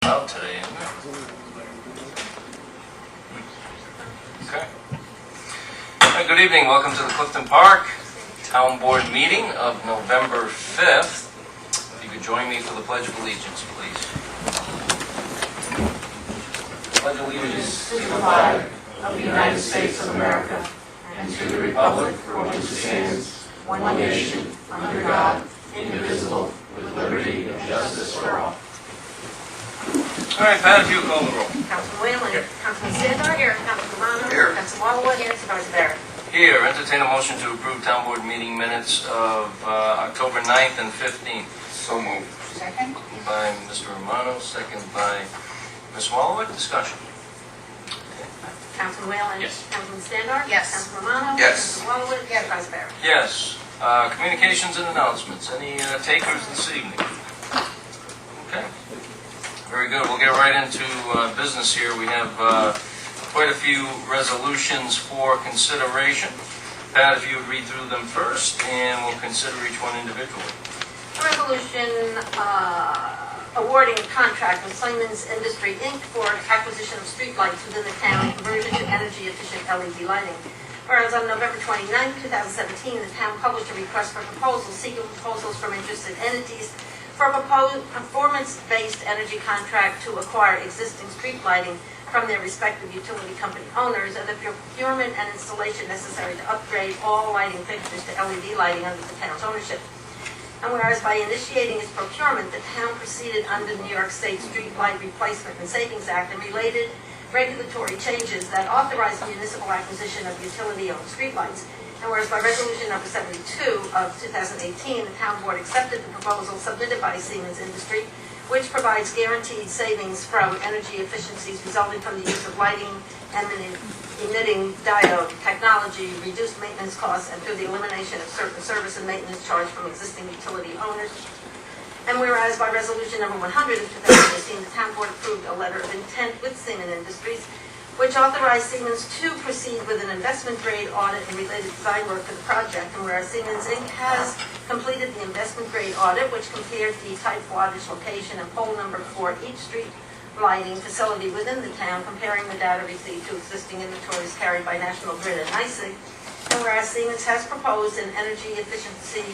loud today, isn't it? Okay. Hi, good evening. Welcome to the Clifton Park Town Board meeting of November 5th. If you could join me for the Pledge of Allegiance, please. Pledge allegiance to the flag of the United States of America and to the republic for which it stands, one nation, under God, indivisible, with liberty and justice for all. All right, Pat, if you call the roll. Councilman Whalen. Here. Councilman Sandor. Here. Councilman Romano. Here. Councilman Wallwood. Here. Supervisor Barrett. Here, entertain a motion to approve Town Board meeting minutes of October 9th and 15th. So moved. Second. By Mr. Romano, second by Ms. Wallowit. Discussion. Councilman Whalen. Yes. Councilman Sandor. Yes. Councilman Romano. Yes. Councilman Wallwood. Yes. Supervisor Barrett. Yes. Communications and announcements. Any takers this evening? Okay. Very good. We'll get right into business here. We have quite a few resolutions for consideration. Pat, if you would read through them first, and we'll consider each one individually. A resolution awarding a contract with Siemens Industry, Inc. for acquisition of streetlights within the town and conversion to energy-efficient LED lighting. Whereas on November 29, 2017, the town published a request for proposals seeking proposals from interested entities for a performance-based energy contract to acquire existing street lighting from their respective utility company owners, and the procurement and installation necessary to upgrade all lighting fixtures to LED lighting under the town's ownership. And whereas by initiating its procurement, the town proceeded under the New York State Street Light Replacement and Savings Act and related regulatory changes that authorize municipal acquisition of utility-owned streetlights. And whereas by resolution number 72 of 2018, the town board accepted the proposal submitted by Siemens Industry, which provides guaranteed savings from energy efficiencies resulting from the use of lighting emitting diode technology, reduced maintenance costs, and through the elimination of certain service and maintenance charged from existing utility owners. And whereas by resolution number 100 of 2018, the town board approved a letter of intent with Siemens Industries, which authorized Siemens to proceed with an investment-grade audit and related design work for the project. And whereas Siemens Inc. has completed the investment-grade audit, which compared the type, wattage, location, and pole number for each street lighting facility within the town, comparing the data received to existing inventories carried by National Grid and NYSEG. And whereas Siemens has proposed an energy efficiency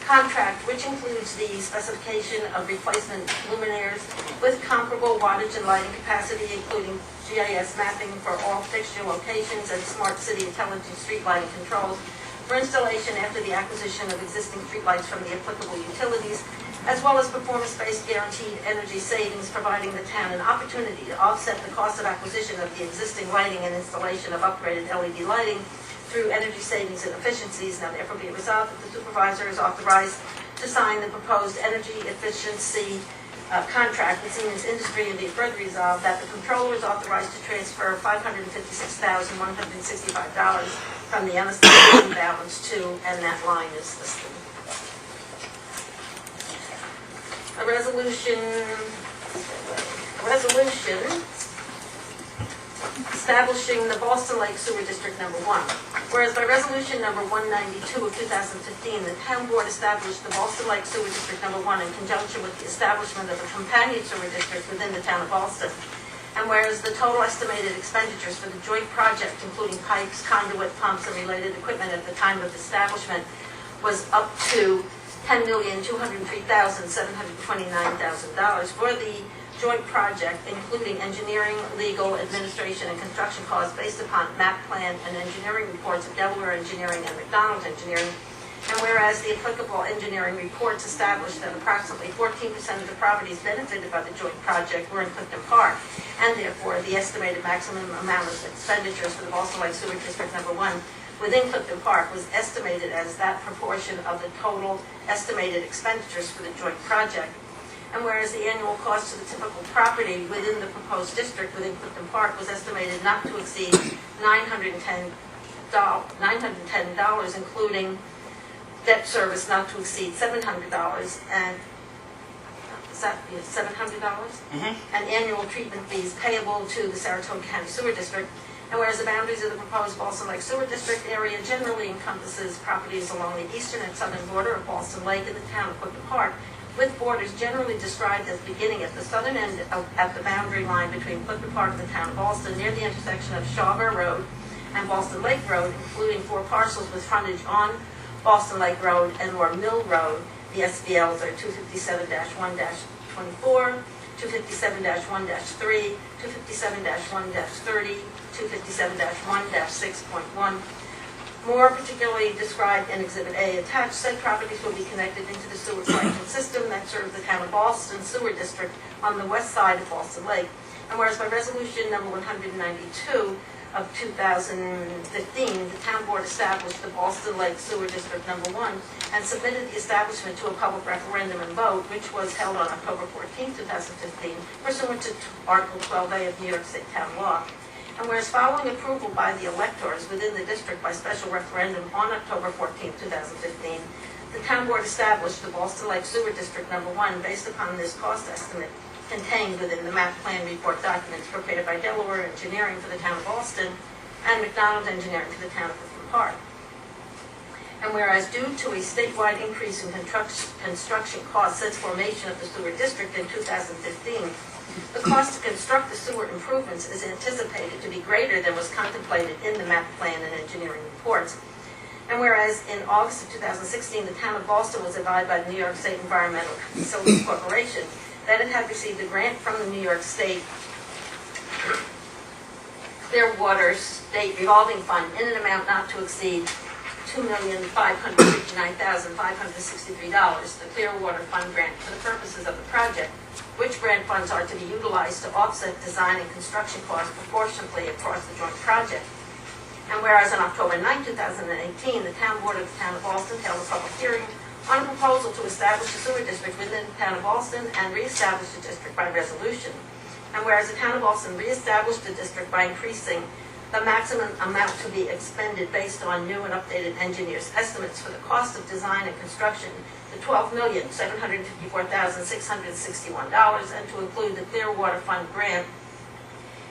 contract, which includes the specification of replacement luminaires with comparable wattage and lighting capacity, including GIS mapping for all fixture locations and smart city intelligent street lighting controls for installation after the acquisition of existing streetlights from the applicable utilities, as well as performance-based guaranteed energy savings, providing the town an opportunity to offset the cost of acquisition of the existing lighting and installation of upgraded LED lighting through energy savings and efficiencies. Now therefore be resolved that the supervisor is authorized to sign the proposed energy efficiency contract with Siemens Industry, and be further resolved that the controller is authorized to transfer $556,165 from the unassigned balance to, and that line is listed. A resolution establishing the Boston Lake Sewer District Number 1. Whereas by resolution number 192 of 2015, the town board established the Boston Lake Sewer District Number 1 in conjunction with the establishment of a companion sewer district within the town of Boston. And whereas the total estimated expenditures for the joint project, including pipes, conduit, pumps, and related equipment at the time of establishment, was up to $10,203,729,000 for the joint project, including engineering, legal, administration, and construction costs based upon map plan and engineering reports of Delaware Engineering and McDonald's Engineering. And whereas the applicable engineering reports established that approximately 14% of the properties benefited by the joint project were in Clifton Park, and therefore the estimated maximum amount of expenditures for the Boston Lake Sewer District Number 1 within Clifton Park was estimated as that proportion of the total estimated expenditures for the joint project. And whereas the annual cost to the typical property within the proposed district within Clifton Park was estimated not to exceed $910, including debt service not to exceed $700, and is that $700? And annual treatment fees payable to the Saratoga County Sewer District. And whereas the boundaries of the proposed Boston Lake Sewer District area generally encompasses properties along the eastern and southern border of Boston Lake in the town of Clifton Park, with borders generally described as beginning at the southern end at the boundary line between Clifton Park and the town of Ballston, near the intersection of Shawver Road and Ballston Lake Road, including 4 parcels with frontage on Ballston Lake Road and or Mill Road. The SBLs are 257-1-24, 257-1-3, 257-1-30, 257-1-6.1. More particularly described in Exhibit A attached, said properties will be connected into the sewer collection system that serves the town of Ballston Sewer District on the west side of Ballston Lake. And whereas by resolution number 192 of 2015, the town board established the Ballston Lake Sewer District number 1 and submitted the establishment to a public referendum and vote, which was held on October 14, 2015, pursuant to Article 12A of New York State Town Law. And whereas following approval by the electors within the district by special referendum on October 14, 2015, the town board established the Ballston Lake Sewer District number 1 based upon this cost estimate contained within the map plan report documents prepared by Delaware Engineering for the town of Ballston and McDonald Engineering for the town of Clifton Park. And whereas due to a statewide increase in construction costs since formation of the sewer district in 2015, the cost to construct the sewer improvements is anticipated to be greater than was contemplated in the map plan and engineering reports. And whereas in August of 2016, the town of Ballston was advised by the New York State Environmental Facilities Corporation that it had received a grant from the New York State Clearwater State Revolving Fund in an amount not to exceed $2,559,563, the Clearwater Fund grant for the purposes of the project, which grant funds are to be utilized to offset design and construction costs proportionately across the joint project. And whereas on October 9, 2018, the town board of the town of Ballston held a public hearing on a proposal to establish a sewer district within the town of Ballston and reestablish the district by resolution. And whereas the town of Ballston reestablished the district by increasing the maximum amount to be expended based on new and updated engineers' estimates for the cost of design and construction to $12,754,661, and to include the Clearwater Fund grant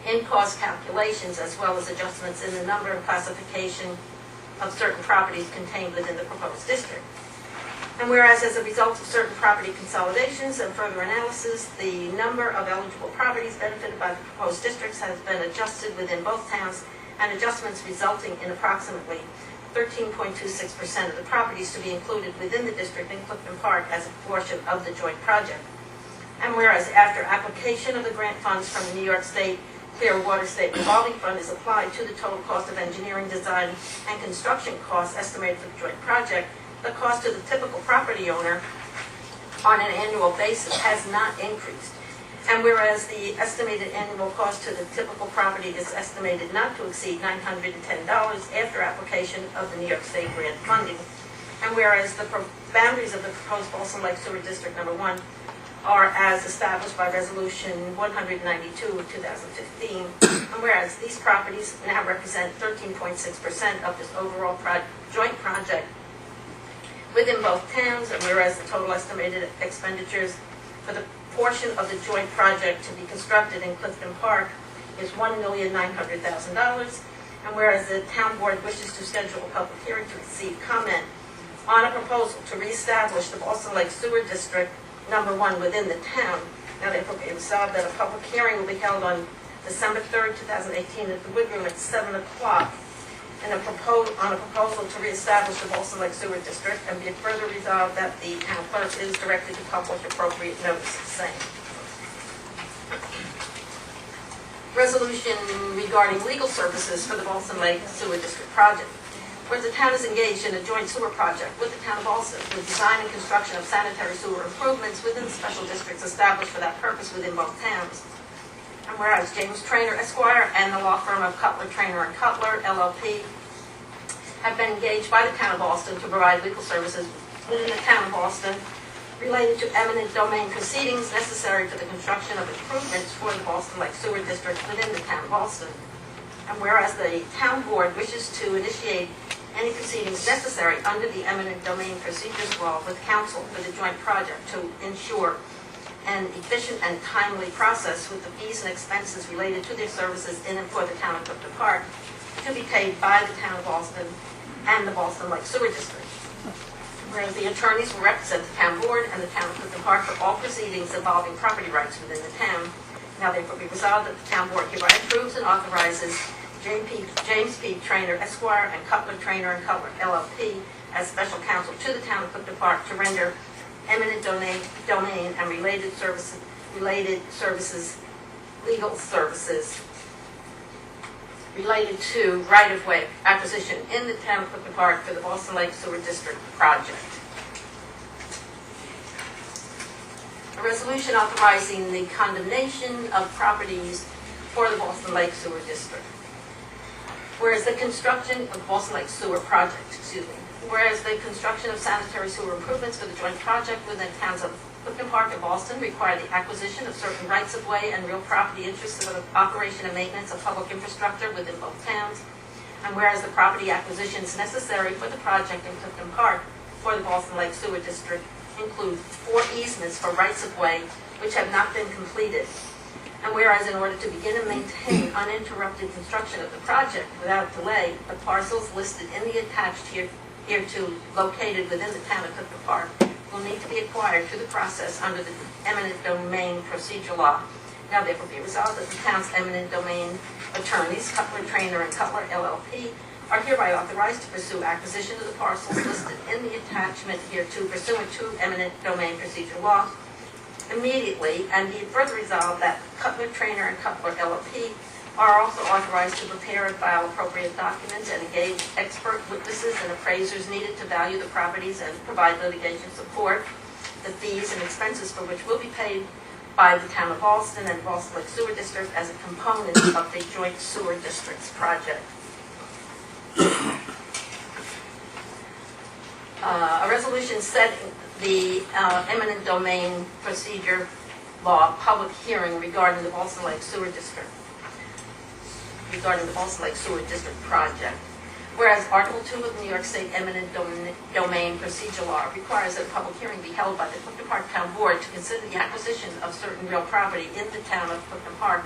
in cost calculations, as well as adjustments in the number and classification of certain properties contained within the proposed district. And whereas as a result of certain property consolidations and further analysis, the number of eligible properties benefited by the proposed districts has been adjusted within both towns, and adjustments resulting in approximately 13.26% of the properties to be included within the district in Clifton Park as a portion of the joint project. And whereas after application of the grant funds from the New York State Clearwater State Revolving Fund is applied to the total cost of engineering, design, and construction costs estimated for the joint project, the cost to the typical property owner on an annual basis has not increased. And whereas the estimated annual cost to the typical property is estimated not to exceed $910 after application of the New York State grant funding. And whereas the boundaries of the proposed Ballston Lake Sewer District number 1 are as established by Resolution 192 of 2015, and whereas these properties now represent 13.6% of this overall joint project within both towns, and whereas the total estimated expenditures for the portion of the joint project to be constructed in Clifton Park is $1,900,000, and whereas the town board wishes to schedule a public hearing to receive comment on a proposal to reestablish the Ballston Lake Sewer District number 1 within the town, now therefore be resolved that a public hearing will be held on December 3rd, 2018 at the Wood Room at 7 o'clock on a proposal to reestablish the Ballston Lake Sewer District, and be it further resolved that the town clerk is directed to publish appropriate notice of same. Resolution regarding legal services for the Ballston Lake Sewer District project. Where the town is engaged in a joint sewer project with the town of Ballston, with design and construction of sanitary sewer improvements within the special districts established for that purpose within both towns. And whereas James Traynor, Esquire, and the law firm of Cutler, Traynor, and Cutler, LLP, have been engaged by the town of Ballston to provide legal services within the town of Ballston related to eminent domain proceedings necessary for the construction of improvements for the Ballston Lake Sewer District within the town of Ballston. And whereas the town board wishes to initiate any proceedings necessary under the eminent domain procedures law with counsel for the joint project to ensure an efficient and timely process with the fees and expenses related to their services in and for the town of Clifton Park to be paid by the town of Ballston and the Ballston Lake Sewer District. Whereas the attorneys will represent the town board and the town of Clifton Park for all proceedings involving property rights within the town. Now therefore be resolved that the town board hereby approves and authorizes James P. Trainer Esquire and Cutler Trainer and Cutler LLP as special counsel to the town of Clifton Park to render eminent domain and related services, legal services related to right-of-way acquisition in the town of Clifton Park for the Boston Lake Sewer District project. A resolution authorizing the condemnation of properties for the Boston Lake Sewer District. Whereas the construction of Boston Lake Sewer project, whereas the construction of sanitary sewer improvements for the joint project within the towns of Clifton Park and Boston require the acquisition of certain rights-of-way and real property interests for the operation and maintenance of public infrastructure within both towns. And whereas the property acquisitions necessary for the project in Clifton Park for the Boston Lake Sewer District include 4 easements for rights-of-way which have not been completed. And whereas in order to begin and maintain uninterrupted construction of the project without delay, the parcels listed in the attached hereto located within the town of Clifton Park will need to be acquired through the process under the eminent domain procedure law. Now therefore be resolved that the town's eminent domain attorneys, Cutler Trainer and Cutler LLP, are hereby authorized to pursue acquisition of the parcels listed in the attachment hereto pursuant to eminent domain procedure law immediately, and be further resolved that Cutler Trainer and Cutler LLP are also authorized to prepare and file appropriate documents and engage expert witnesses and appraisers needed to value the properties and provide litigation support. The fees and expenses for which will be paid by the town of Boston and Boston Lake Sewer District as a component of the joint sewer districts project. A resolution setting the eminent domain procedure law public hearing regarding the Boston Lake Sewer District. Project. Whereas Article 2 of the New York State Eminent Domain Procedure Law requires that a public hearing be held by the Clifton Park Town Board to consider the acquisition of certain real property in the town of Clifton Park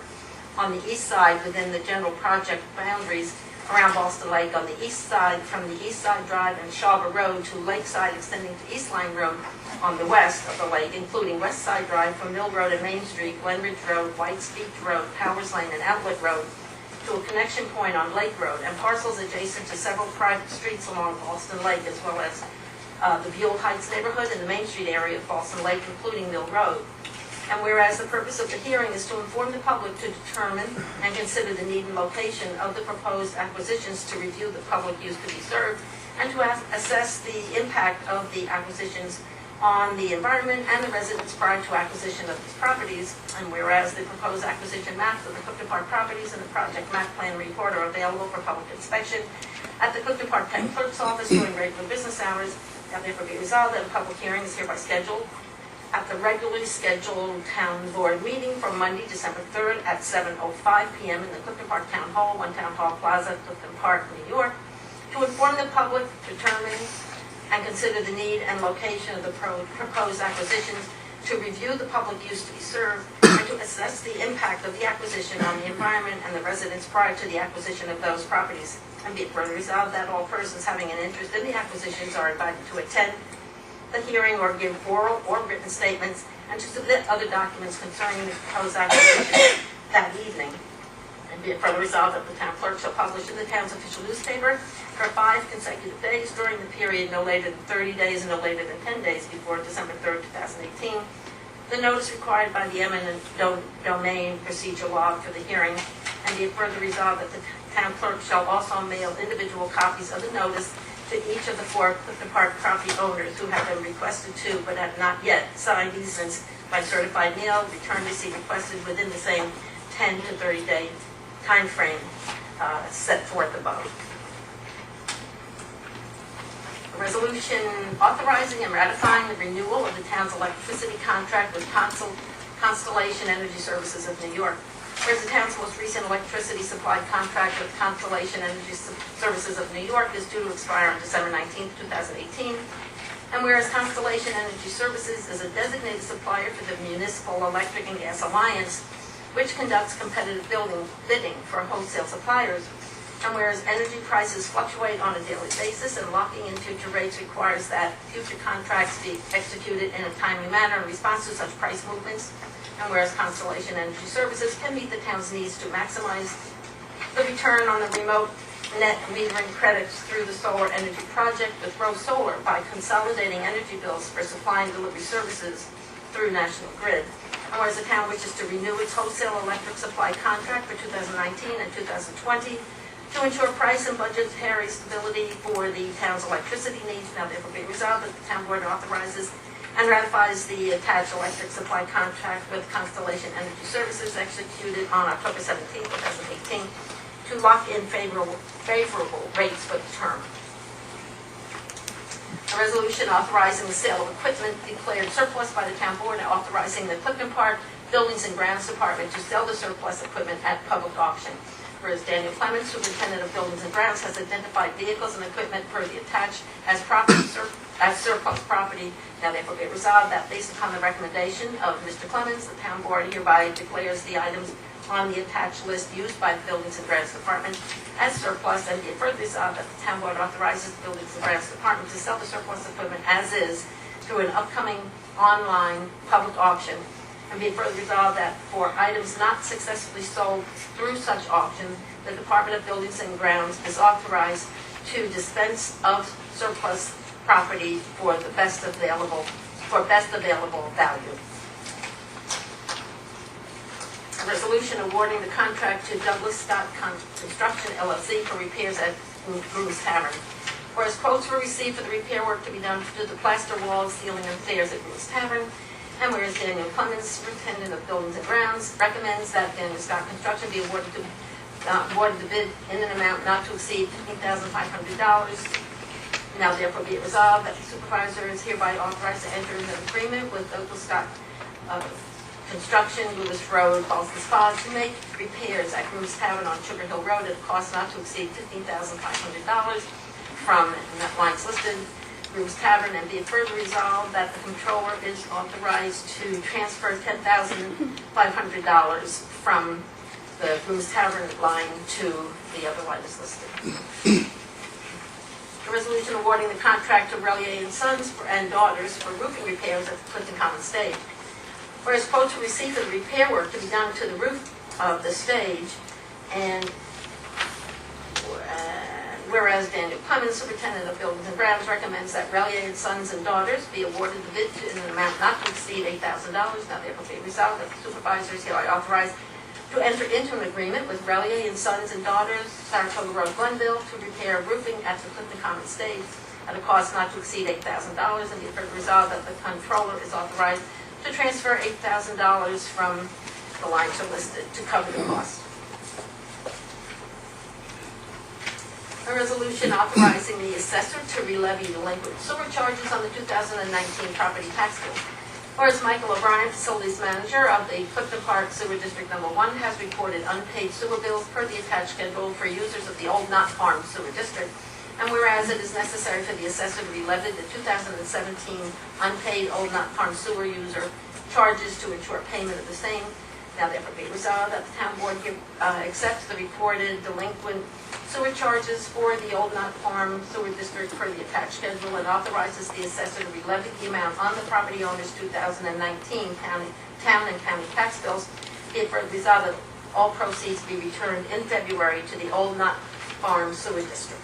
on the east side within the general project boundaries around Boston Lake on the east side from the East Side Drive and Shawver Road to Lakeside extending to East Line Road on the west of the lake, including West Side Drive from Mill Road and Main Street, Glenridge Road, White's Beach Road, Powers Lane, and Outlet Road, to a connection point on Lake Road, and parcels adjacent to several private streets along Boston Lake, as well as the Buell Heights neighborhood and the Main Street area of Boston Lake, including Mill Road. And whereas the purpose of the hearing is to inform the public to determine and consider the need and location of the proposed acquisitions, to review the public use to be served, and to assess the impact of the acquisitions on the environment and the residents prior to acquisition of these properties. And whereas the proposed acquisition maps of the Clifton Park properties and the project map plan report are available for public inspection at the Clifton Park Town Clerk's office during regular business hours, now therefore be resolved that a public hearing is hereby scheduled at the regularly scheduled town board meeting for Monday, December 3rd at 7:05 p.m. in the Clifton Park Town Hall, One Town Hall Plaza, Clifton Park, New York, to inform the public, determine and consider the need and location of the proposed acquisitions, to review the public use to be served, and to assess the impact of the acquisition on the environment and the residents prior to the acquisition of those properties. And be it further resolved that all persons having an interest in the acquisitions are invited to attend the hearing or give oral or written statements, and to submit other documents concerning the proposed acquisition that evening. And be it further resolved that the town clerk shall publish in the town's official newspaper for 5 consecutive days during the period no later than 30 days and no later than 10 days before December 3rd, 2018, the notice required by the eminent domain procedure law for the hearing. And be it further resolved that the town clerk shall also mail individual copies of the notice to each of the 4 Clifton Park property owners who have been requested to but have not yet signed easements by certified mail, return receipt requested within the same 10 to 30 day time frame set forth above. A resolution authorizing and ratifying the renewal of the town's electricity contract with Constellation Energy Services of New York. Whereas the town's most recent electricity supply contract with Constellation Energy Services of New York is due to expire on December 19, 2018. And whereas Constellation Energy Services is a designated supplier for the Municipal Electric and Gas Alliance, which conducts competitive bidding for wholesale suppliers. And whereas energy prices fluctuate on a daily basis and locking in future rates requires that future contracts be executed in a timely manner in response to such price movements. And whereas Constellation Energy Services can meet the town's needs to maximize the return on the remote net metering credits through the solar energy project with Rose Solar by consolidating energy bills for supply and delivery services through National Grid. And whereas the town wishes to renew its wholesale electric supply contract for 2019 and 2020 to ensure price and budgetary stability for the town's electricity needs, now therefore be resolved that the town board authorizes and ratifies the attached electric supply contract with Constellation Energy Services executed on October 17, 2018 to lock in favorable rates for the term. A resolution authorizing the sale of equipment declared surplus by the town board and authorizing the Clifton Park Buildings and Grounds Department to sell the surplus equipment at public auction. Whereas Daniel Clemens, Superintendent of Buildings and Grounds, has identified vehicles and equipment per the attached as surplus property. Now therefore be resolved that based upon the recommendation of Mr. Clemens, the town board hereby declares the items on the attached list used by the Buildings and Grounds Department as surplus, and be it further resolved that the town board authorizes the Buildings and Grounds Department to sell the surplus equipment as is through an upcoming online public auction. And be it further resolved that for items not successfully sold through such auction, the Department of Buildings and Grounds is authorized to dispense of surplus property for the best available value. A resolution awarding the contract to Douglas Scott Construction LLC for repairs at Groom's Tavern. Whereas quotes were received for the repair work to be done to the plaster walls, ceiling, and stairs at Groom's Tavern. And whereas Daniel Clemens, Superintendent of Buildings and Grounds, recommends that Daniel Scott Construction be awarded the bid in an amount not to exceed $15,500. Now therefore be it resolved that the supervisor is hereby authorized to enter into an agreement with Douglas Scott Construction, Lewis Road, Ballston Spa, to make repairs at Groom's Tavern on Sugar Hill Road at a cost not to exceed $15,500 from, and that line's listed, Groom's Tavern, and be it further resolved that the controller is authorized to transfer $10,500 from the Groom's Tavern line to the other line is listed. A resolution awarding the contract to Relier and Sons and Daughters for roofing repairs at the Clinton Common Stage. Whereas quotes were received for the repair work to be done to the roof of the stage, and whereas Daniel Clemens, Superintendent of Buildings and Grounds, recommends that Relier and Sons and Daughters be awarded the bid in an amount not to exceed $8,000. Now therefore be resolved that the supervisors hereby authorized to enter into an agreement with Relier and Sons and Daughters, Saratoga Road, Glenville, to repair roofing at the Clinton Common Stage at a cost not to exceed $8,000, and be further resolved that the controller is authorized to transfer $8,000 from the lines are listed to cover the cost. A resolution authorizing the assessor to relevy delinquent sewer charges on the 2019 property tax bill. Whereas Michael O'Brien, Facilities Manager of the Clifton Park Sewer District Number 1, has reported unpaid sewer bills per the attached schedule for users of the Old Knott Farm Sewer District. And whereas it is necessary for the assessor to relevy the 2017 unpaid Old Knott Farm Sewer user charges to ensure payment of the same, now therefore be resolved that the town board accepts the reported delinquent sewer charges for the Old Knott Farm Sewer District per the attached schedule and authorizes the assessor to relevy the amount on the property owner's 2019 town and county tax bills. Be it further resolved that all proceeds be returned in February to the Old Knott Farm Sewer District.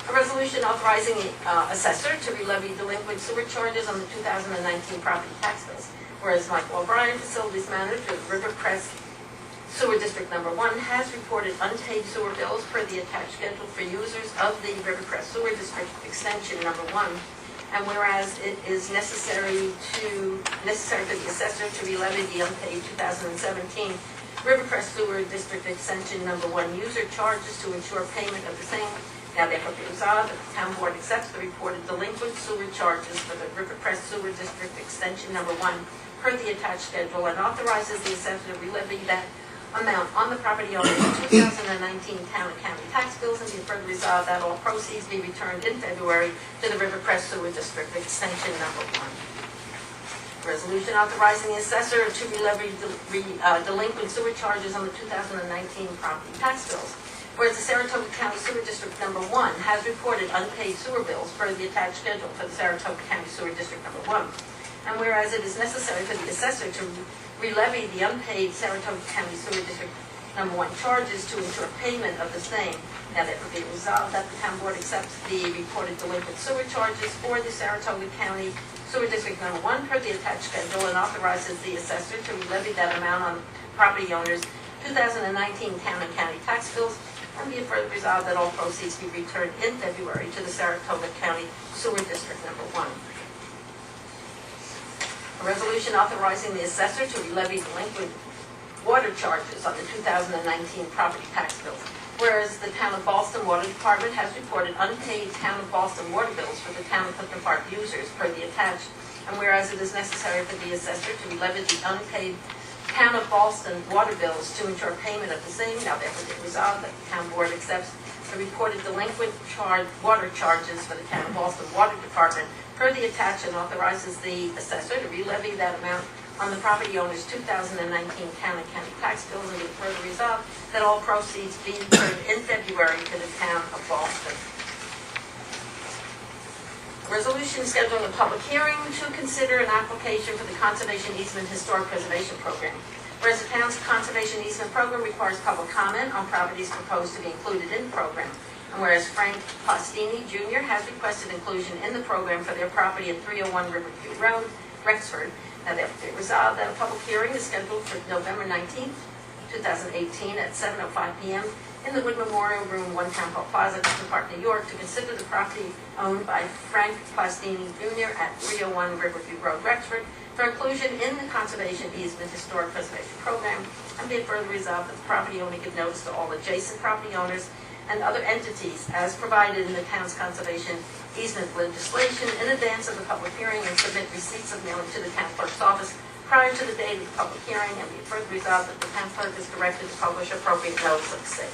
A resolution authorizing the assessor to relevy delinquent sewer charges on the 2019 property tax bills. Whereas Michael O'Brien, Facilities Manager of Rivercrest Sewer District Number 1, has reported unpaid sewer bills per the attached schedule for users of the Rivercrest Sewer District Extension Number 1. And whereas it is necessary for the assessor to relevy the unpaid 2017 Rivercrest Sewer District Extension Number 1 user charges to ensure payment of the same, now therefore be resolved that the town board accepts the reported delinquent sewer charges for the Rivercrest Sewer District Extension Number 1 per the attached schedule and authorizes the assessor to relevy that amount on the property owner's 2019 town and county tax bills, and be further resolved that all proceeds be returned in February to the Rivercrest Sewer District Extension Number 1. Resolution authorizing the assessor to relevy delinquent sewer charges on the 2019 property tax bills. Whereas the Saratoga County Sewer District Number 1 has reported unpaid sewer bills per the attached schedule for the Saratoga County Sewer District Number 1. And whereas it is necessary for the assessor to relevy the unpaid Saratoga County Sewer District Number 1 charges to ensure payment of the same. Now therefore be resolved that the town board accepts the reported delinquent sewer charges for the Saratoga County Sewer District Number 1 per the attached schedule and authorizes the assessor to levy that amount on property owners' 2019 town and county tax bills, and be it further resolved that all proceeds be returned in February to the Saratoga County Sewer District Number 1. A resolution authorizing the assessor to levy delinquent water charges on the 2019 property tax bills. Whereas the Town of Ballston Water Department has reported unpaid Town of Ballston water bills for the Town of Clifton Park users per the attached, and whereas it is necessary for the assessor to levy the unpaid Town of Ballston water bills to ensure payment of the same, now therefore be resolved that the Town Board accepts the reported delinquent water charges for the Town of Ballston Water Department per the attached and authorizes the assessor to relevy that amount on the property owner's 2019 town and county tax bills, and be further resolved that all proceeds be returned in February to the Town of Ballston. Resolution scheduling a public hearing to consider an application for the Conservation Easement Historic Preservation Program. Whereas the town's Conservation Easement Program requires public comment on properties proposed to be included in the program. And whereas Frank Postini Jr. has requested inclusion in the program for their property at 301 Riverview Road, Rexford. Now therefore be resolved that a public hearing is scheduled for November 19th, 2018 at 7:05 p.m. in the Wood Memorial Room, 1 Town Hall Plaza, Clifton Park, New York, to consider the property owned by Frank Postini Jr. at 301 Riverview Road, Rexford, for inclusion in the Conservation Easement Historic Preservation Program, and be it further resolved that the property owner give notice to all adjacent property owners and other entities as provided in the town's conservation easement legislation in advance of the public hearing, and submit receipts of mailing to the town clerk's office prior to the date of the public hearing, and be it further resolved that the town clerk is directed to publish appropriate notice of the same.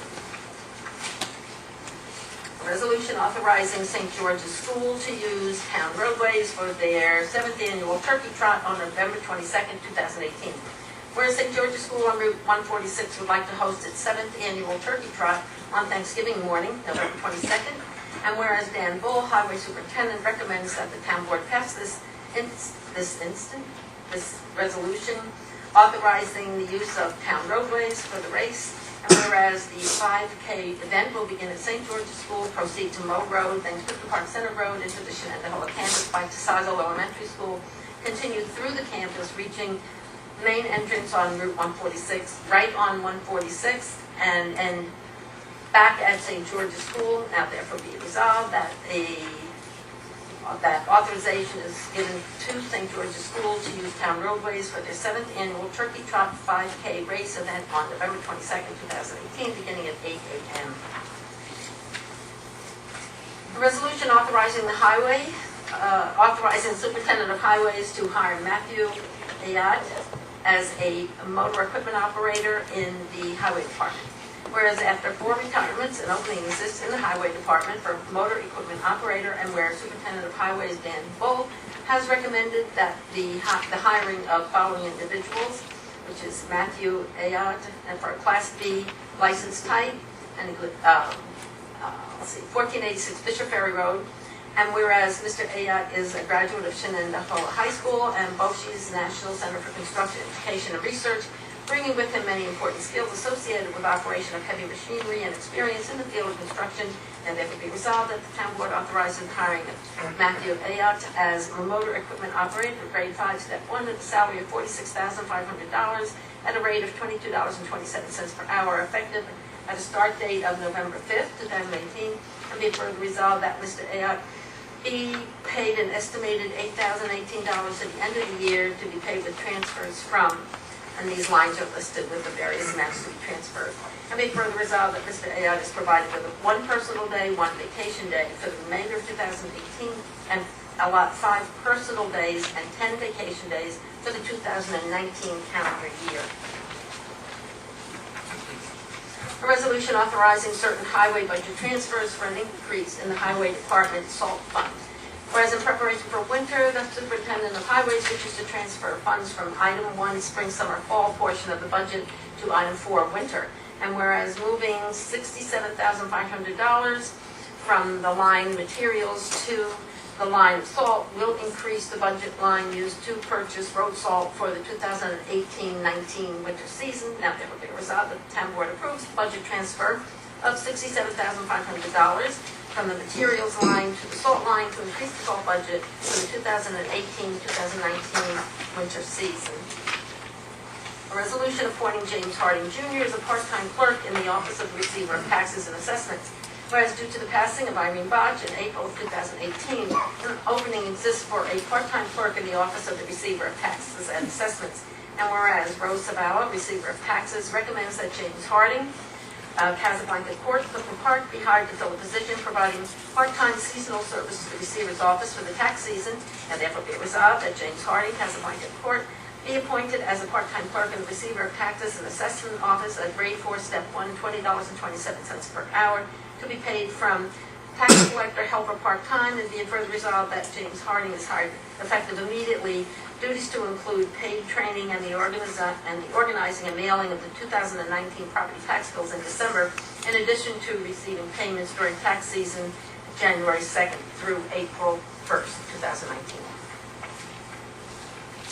A resolution authorizing St. George's School to use town roadways for their 7th annual turkey trot on November 22nd, 2018. Whereas St. George's School on Route 146 would like to host its 7th annual turkey trot on Thanksgiving morning, November 22nd, and whereas Dan Bull, Highway Superintendent, recommends that the town board pass this resolution authorizing the use of town roadways for the race, and whereas the 5K event will begin at St. George's School, proceed to Moe Road, then Clifton Park Center Road into the Shenandoah campus by Tasazo Elementary School, continue through the campus, reaching the main entrance on Route 146, right on 146, and back at St. George's School. Now therefore be resolved that that authorization is given to St. George's School to use town roadways for their 7th annual Turkey Trot 5K race event on November 22nd, 2018, beginning at 8 a.m. A resolution authorizing the authorizing the Superintendent of Highways to hire Matthew Ayat as a motor equipment operator in the Highway Department. Whereas after 4 retirements, an opening exists in the Highway Department for motor equipment operator, and where Superintendent of Highways Dan Bull has recommended that the hiring of following individuals, which is Matthew Ayat, and for a Class B license type, and 1486 Fisher Ferry Road. And whereas Mr. Ayat is a graduate of Shenandoah High School and Boshi's National Center for Construction Education and Research, bringing with him many important skills associated with operation of heavy machinery and experience in the field of construction, and therefore be resolved that the town board authorizes the hiring of Matthew Ayat as a motor equipment operator, grade 5, step 1, at a salary of $46,500 at a rate of $22.27 per hour, effective at a start date of November 5th, 2018, and be further resolved that Mr. Ayat be paid an estimated $8,018 at the end of the year to be paid with transfers from, and these lines are listed with the various amounts to be transferred. And be further resolved that Mr. Ayat is provided with 1 personal day, 1 vacation day for the remainder of 2018, and allot 5 personal days and 10 vacation days for the 2019 calendar year. A resolution authorizing certain highway budget transfers for an increase in the Highway Department SALT fund. Whereas in preparation for winter, the superintendent of highways wishes to transfer funds from item 1, spring, summer, fall portion of the budget to item 4, winter. And whereas moving $67,500 from the line materials to the line salt will increase the budget line used to purchase road salt for the 2018-19 winter season. Now therefore be resolved that the town board approves the budget transfer of $67,500 from the materials line to the salt line to increase the salt budget for the 2018-2019 winter season. A resolution appointing James Harding Jr. as a part-time clerk in the Office of the Receiver of Taxes and Assessments. Whereas due to the passing of Irene Bodge in April of 2018, an opening exists for a part-time clerk in the Office of the Receiver of Taxes and Assessments. And whereas Rose Savala, Receiver of Taxes, recommends that James Harding, Casablanca Court, Clifton Park, be hired to fill the position, providing part-time seasonal service to the Receiver's Office for the tax season. Now therefore be resolved that James Harding, Casablanca Court, be appointed as a part-time clerk in the Receiver of Taxes and Assessment Office at grade 4, step 1, $20.27 per hour, to be paid from tax collector helper part-time, and be it further resolved that James Harding is hired effective immediately. Duties to include paid training and the organizing and mailing of the 2019 property tax bills in December, in addition to receiving payments during tax season January 2nd through April 1st, 2019.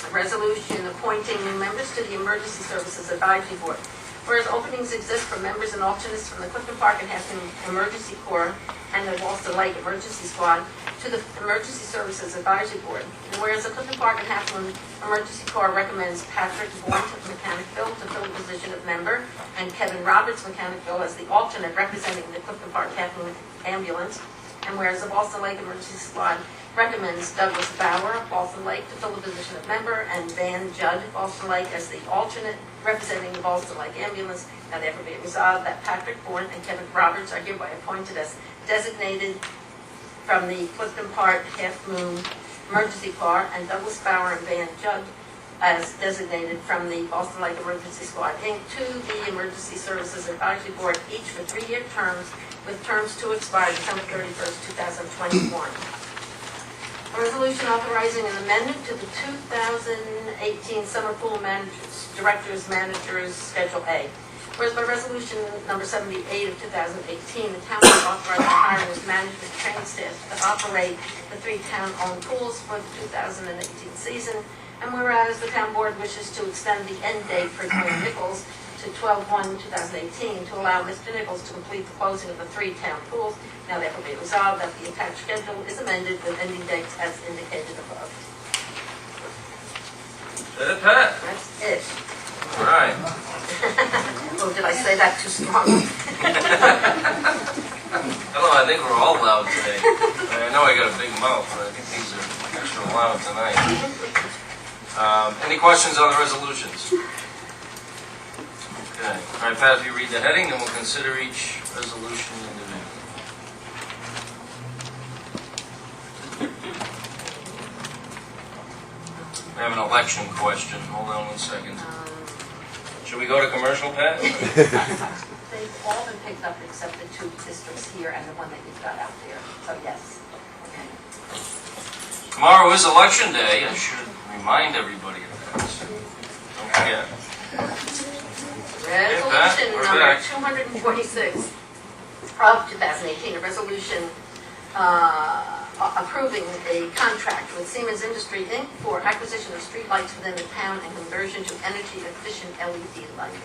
A resolution appointing new members to the Emergency Services Advisory Board. Whereas openings exist for members and alternates from the Clifton Park and Half Moon Emergency Corps and the Walston Lake Emergency Squad to the Emergency Services Advisory Board. And whereas the Clifton Park and Half Moon Emergency Corps recommends Patrick Bourne of Mechanicville to fill the position of member, and Kevin Roberts, Mechanicville, as the alternate representing the Clifton Park Half Moon Ambulance. And whereas the Walston Lake Emergency Squad recommends Douglas Bauer of Walston Lake to fill the position of member, and Van Judd of Walston Lake as the alternate representing the Walston Lake Ambulance. Now therefore be it resolved that Patrick Bourne and Kevin Roberts are hereby appointed as designated from the Clifton Park Half Moon Emergency Corps, and Douglas Bauer and Van Judd as designated from the Walston Lake Emergency Squad, Inc., to the Emergency Services Advisory Board, each for 3-year terms, with terms to expire December 31st, 2021. A resolution authorizing an amendment to the 2018 Summer Pool Directors Managers Schedule A. Whereas by resolution number 78 of 2018, the town was authorized to hire as management training staff to operate the 3 town-owned pools for the 2018 season. And whereas the town board wishes to extend the end date for Dwayne Nichols to 12/1/2018 to allow Mr. Nichols to complete the closing of the 3 town pools. Now therefore be resolved that the attached schedule is amended with ending dates as indicated above. That's it, Pat. That's it. All right. Oh, did I say that too strongly? Hello, I think we're all loud today. I know I got a big mouth, but I think these are extra loud tonight. Any questions on the resolutions? Okay. All right, Pat, if you read the heading, then we'll consider each resolution individually. We have an election question. Hold on 1 second. Should we go to commercial, Pat? They've all been picked up except the 2 districts here and the one that you've got out there. So yes. Okay. Tomorrow is election day. I should remind everybody of that. Don't forget. Resolution number 246 of 2018, a resolution approving a contract with Siemens Industry, Inc. for acquisition of streetlights within the town and conversion to energy-efficient LED lighting.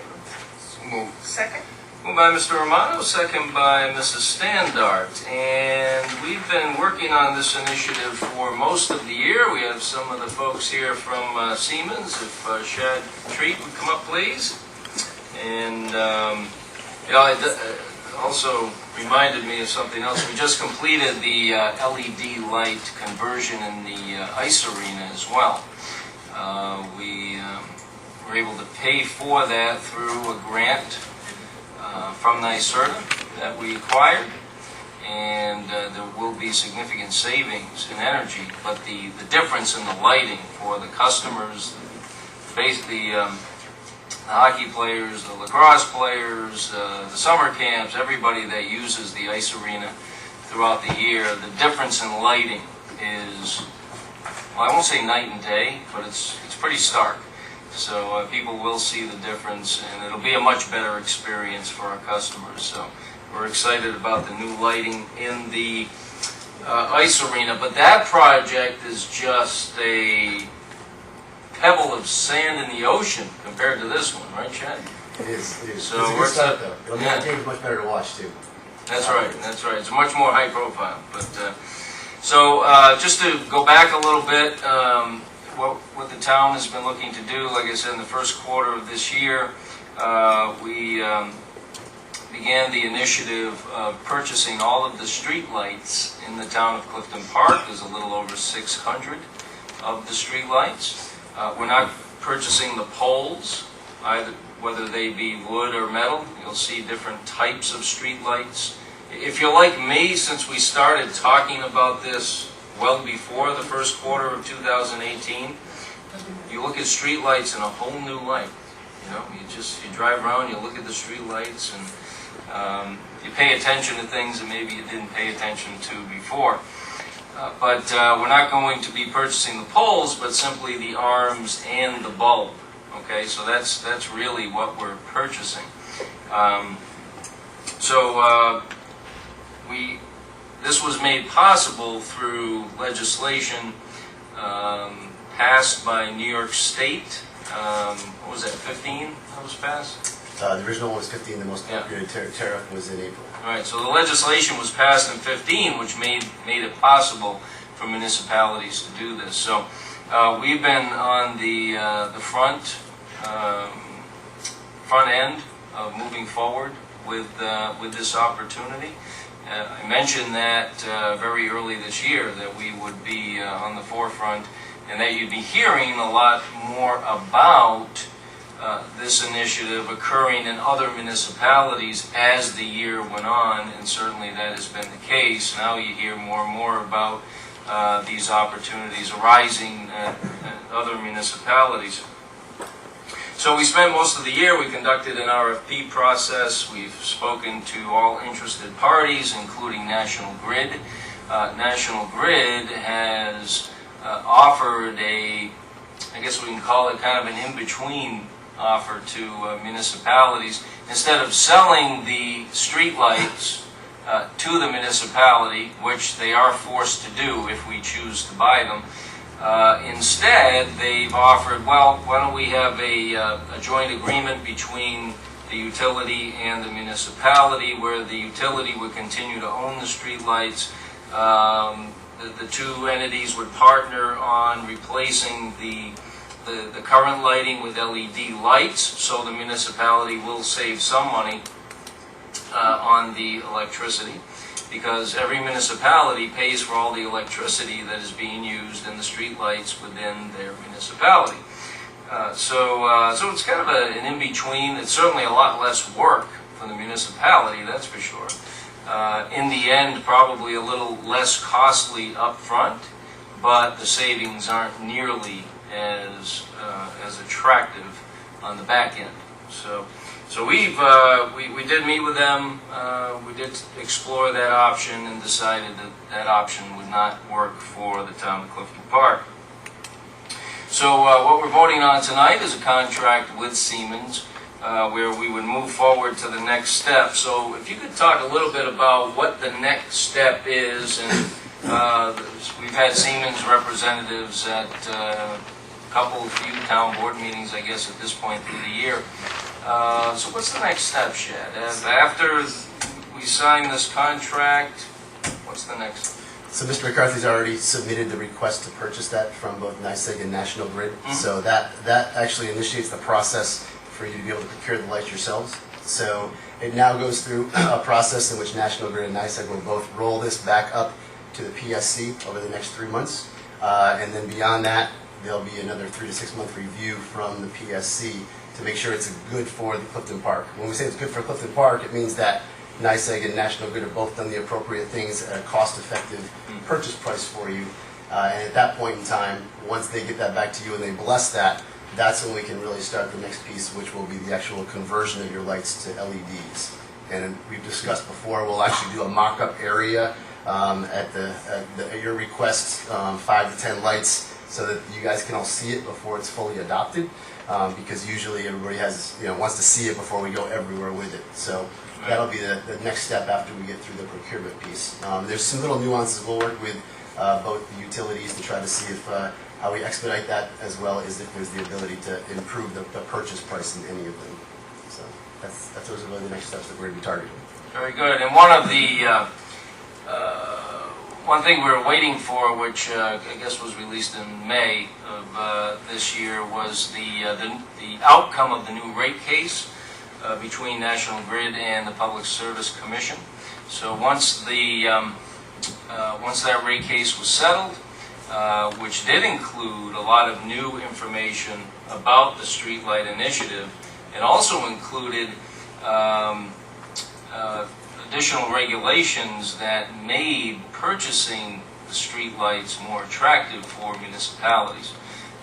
Move. Second. Moved by Mr. Romano, second by Mrs. Standart. And we've been working on this initiative for most of the year. We have some of the folks here from Siemens. If Shad Treat would come up, please. And it also reminded me of something else. We just completed the LED light conversion in the ice arena as well. We were able to pay for that through a grant from NYSERDA that we acquired, and there will be significant savings in energy, but the difference in the lighting for the customers, basically the hockey players, the lacrosse players, the summer camps, everybody that uses the ice arena throughout the year, the difference in lighting is, well, I won't say night and day, but it's pretty stark. So people will see the difference, and it'll be a much better experience for our customers. So we're excited about the new lighting in the ice arena. But that project is just a pebble of sand in the ocean compared to this one, right, Chad? It is. So It's a we're good start, though. It'll make yeah. the game much better to watch, too. That's right. That's right. It's much more high profile. But just to go back a little bit, what the town has been looking to do, like I said, in the first quarter of this year, we began the initiative of purchasing all of the street lights in the town of Clifton Park. There's a little over 600 of the street lights. We're not purchasing the poles, either, whether they be wood or metal. You'll see different types of street lights. If you're like me, since we started talking about this well before the first quarter of 2018, you look at street lights in a whole new light. You know, you drive around, you look at the street lights, and you pay attention to things that maybe you didn't pay attention to before. But we're not going to be purchasing the poles, but simply the arms and the bulb. Okay, so that's really what we're purchasing. This was made possible through legislation passed by New York State. What was that, 15 that was passed? The original one was 15, the most upgraded tariff was in April. All right, so the legislation was passed in 15, which made it possible for municipalities to do this. So we've been on the front end of moving forward with this opportunity. I mentioned that very early this year that we would be on the forefront, and that you'd be hearing a lot more about this initiative occurring in other municipalities as the year went on, and certainly that has been the case. Now you hear more and more about these opportunities arising at other municipalities. So we spent most of the year, we conducted an RFP process. We've spoken to all interested parties, including National Grid. National Grid has offered I guess we can call it kind of an in-between offer to municipalities. Instead of selling the street lights to the municipality, which they are forced to do if we choose to buy them, instead they've offered, well, why don't we have a joint agreement between the utility and the municipality, where the utility would continue to own the street lights. The two entities would partner on replacing the current lighting with LED lights, so the municipality will save some money on the electricity, because every municipality pays for all the electricity that is being used in the street lights within their municipality. So it's kind of an in-between. It's certainly a lot less work for the municipality, that's for sure. In the end, probably a little less costly up front, but the savings aren't nearly as attractive on the back end. So we did meet with them. We did explore that option and decided that option would not work for the town of Clifton Park. So what we're voting on tonight is a contract with Siemens, where we would move forward to the next step. So if you could talk a little bit about what the next step is, and we've had Siemens representatives at a few town board meetings, I guess, at this point through the year. So what's the next step, Shad? After we sign this contract, what's the next? So Mr. McCarthy's already submitted the request to purchase that from both NYSEG and National Grid. Mm-hmm. So that actually initiates the process for you to be able to procure the lights yourselves. So it now goes through a process in which National Grid and NYSEG will both roll this back up to the PSC over the next 3 months. And then beyond that, there'll be another 3 to 6 month review from the PSC to make sure it's good for the Clifton Park. When we say it's good for Clifton Park, it means that NYSEG and National Grid have both done the appropriate things at a cost-effective purchase price for you. And at that point in time, once they get that back to you and they bless that, that's when we can really start the next piece, which will be the actual conversion of your lights to LEDs. And we've discussed before, we'll actually do a mock-up area at your request, 5 to 10 lights, so that you guys can all see it before it's fully adopted. Because usually everybody wants to see it before we go everywhere with it. So that'll be the next step after we get through the procurement piece. There's some little nuances we'll work with both the utilities to try to see if how we expedite that, as well as if there's the ability to improve the purchase price in any of them. So those are really the next steps that we're going to be targeting. Very good. And one of the one thing we were waiting for, which I guess was released in May of this year, was the outcome of the new rate case between National Grid and the Public Service Commission. So once that rate case was settled, which did include a lot of new information about the streetlight initiative, it also included additional regulations that made purchasing the streetlights more attractive for municipalities.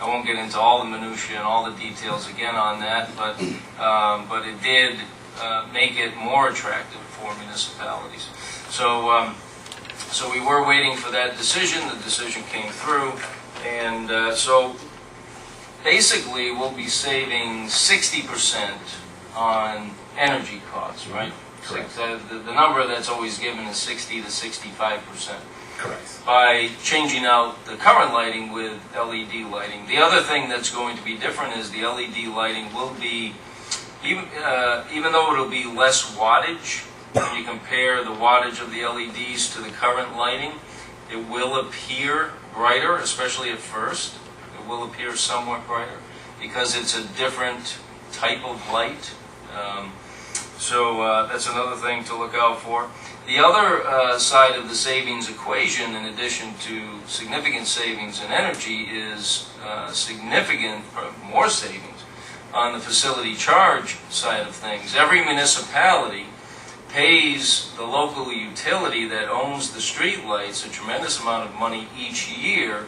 I won't get into all the minutiae and all the details again on that, but it did make it more attractive for municipalities. So we were waiting for that decision. The decision came through, and so basically we'll be saving 60% on energy costs, right? Correct. The number that's always given is 60 to 65%. Correct. By changing out the current lighting with LED lighting. The other thing that's going to be different is the LED lighting will be, even though it'll be less wattage, when you compare the wattage of the LEDs to the current lighting, it will appear brighter, especially at first. It will appear somewhat brighter because it's a different type of light. So that's another thing to look out for. The other side of the savings equation, in addition to significant savings in energy, is significant, more savings on the facility charge side of things. Every municipality pays the local utility that owns the street lights a tremendous amount of money each year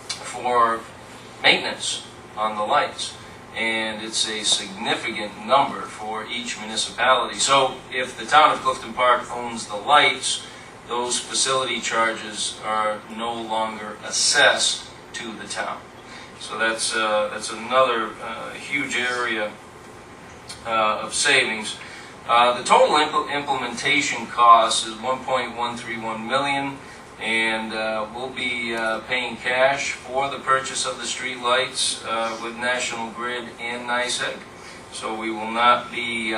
for maintenance on the lights. And it's a significant number for each municipality. So if the town of Clifton Park owns the lights, those facility charges are no longer assessed to the town. So that's another huge area of savings. The total implementation cost is $1.131 million. And we'll be paying cash for the purchase of the street lights with National Grid and NYSEG. So we will not be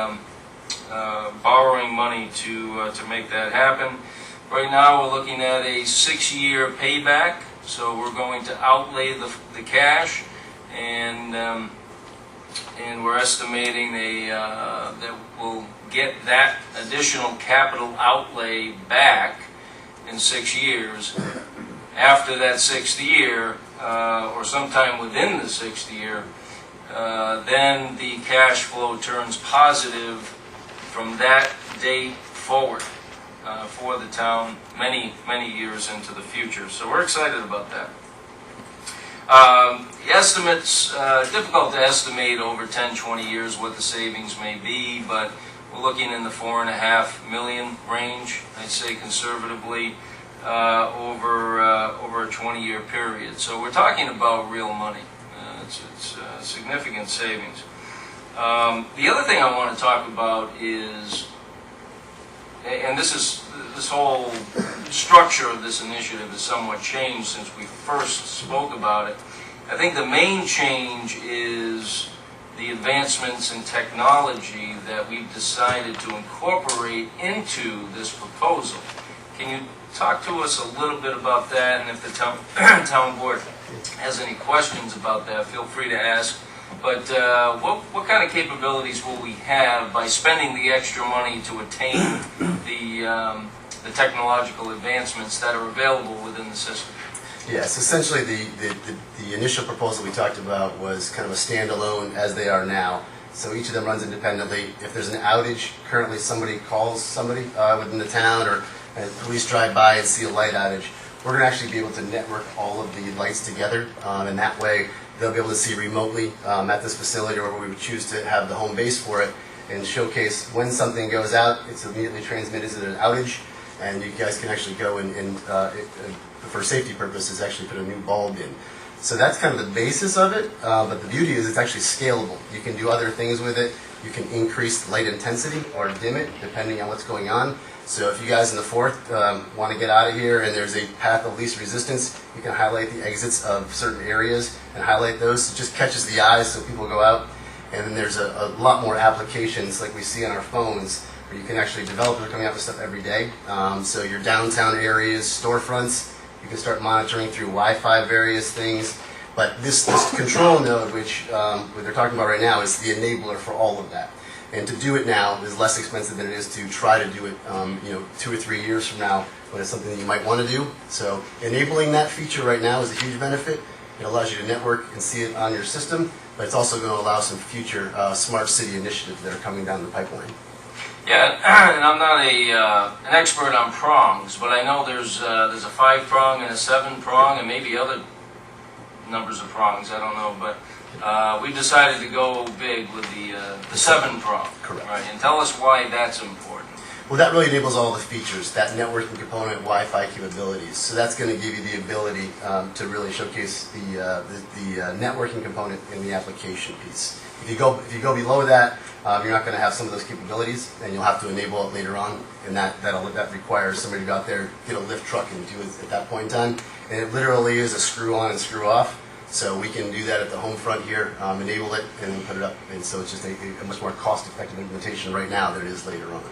borrowing money to make that happen. Right now we're looking at a 6-year payback. So we're going to outlay the cash, and we're estimating that we'll get that additional capital outlay back in 6 years. After that 6th year, or sometime within the 6th year, then the cash flow turns positive from that date forward for the town many, many years into the future. So we're excited about that. The estimates, difficult to estimate over 10, 20 years what the savings may be, but we're looking in the $4.5 million range, I'd say conservatively, over a 20-year period. So we're talking about real money. It's significant savings. The other thing I want to talk about is, and this whole structure of this initiative has somewhat changed since we first spoke about it. I think the main change is the advancements in technology that we've decided to incorporate into this proposal. Can you talk to us a little bit about that? And if the town board has any questions about that, feel free to ask. But what kind of capabilities will we have by spending the extra money to attain the technological advancements that are available within the system? Yes, essentially the initial proposal we talked about was kind of a standalone as they are now. So each of them runs independently. If there's an outage, currently somebody calls somebody within the town, or police drive by and see a light outage, we're going to actually be able to network all of the lights together, and that way they'll be able to see remotely at this facility, or where we would choose to have the home base for it, and showcase when something goes out. It's immediately transmitted as an outage, and you guys can actually go and for safety purposes, actually put a new bulb in. So that's kind of the basis of it, but the beauty is it's actually scalable. You can do other things with it. You can increase the light intensity or dim it depending on what's going on. So if you guys in the 4th want to get out of here and there's a path of least resistance, you can highlight the exits of certain areas and highlight those. It just catches the eyes so people go out. And then there's a lot more applications like we see on our phones where you can actually develop. They're coming out with stuff every day. So your downtown areas, storefronts, you can start monitoring through Wi-Fi various things. But this control node, which what they're talking about right now, is the enabler for all of that. And to do it now is less expensive than it is to try to do it 2 or 3 years from now when it's something that you might want to do. So enabling that feature right now is a huge benefit. It allows you to network and see it on your system, but it's also going to allow some future smart city initiatives that are coming down the pipeline. Yeah, and I'm not an expert on prongs, but I know there's a 5-prong and a 7-prong and maybe other numbers of prongs. I don't know, but we decided to go big with the 7-prong. Correct. Right, and tell us why that's important. Well, that really enables all the features, that networking component, Wi-Fi capabilities. So that's going to give you the ability to really showcase the networking component in the application piece. If you go below that, you're not going to have some of those capabilities, and you'll have to enable it later on. And that requires somebody to go out there, get a lift truck, and do it at that point in time. And it literally is a screw on and screw off. So we can do that at the home front here, enable it, and then put it up. And so it's just a much more cost-effective implementation right now than it is later on.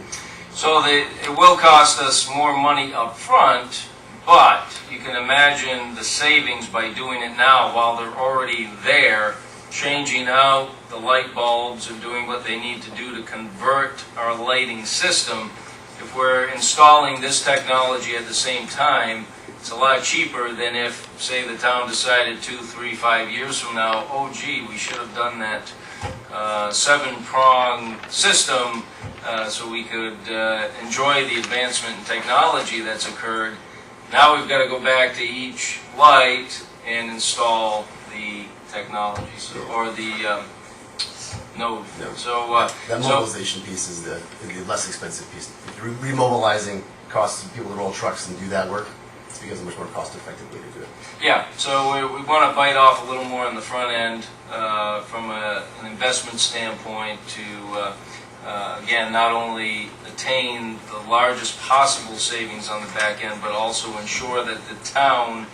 So it will cost us more money up front, but you can imagine the savings by doing it now while they're already there, changing out the light bulbs and doing what they need to do to convert our lighting system. If we're installing this technology at the same time, it's a lot cheaper than if, say, the town decided 2, 3, 5 years from now, oh gee, we should have done that 7-prong system so we could enjoy the advancement in technology that's occurred. Now we've got to go back to each light and install the technology, or the node. So that mobilization piece is the less expensive piece. Remobilizing costs people to roll trucks and do that work. It's because it's a much more cost-effective way to do it. Yeah, so we want to bite off a little more on the front end from an investment standpoint to, again, not only attain the largest possible savings on the back end, but also ensure that the town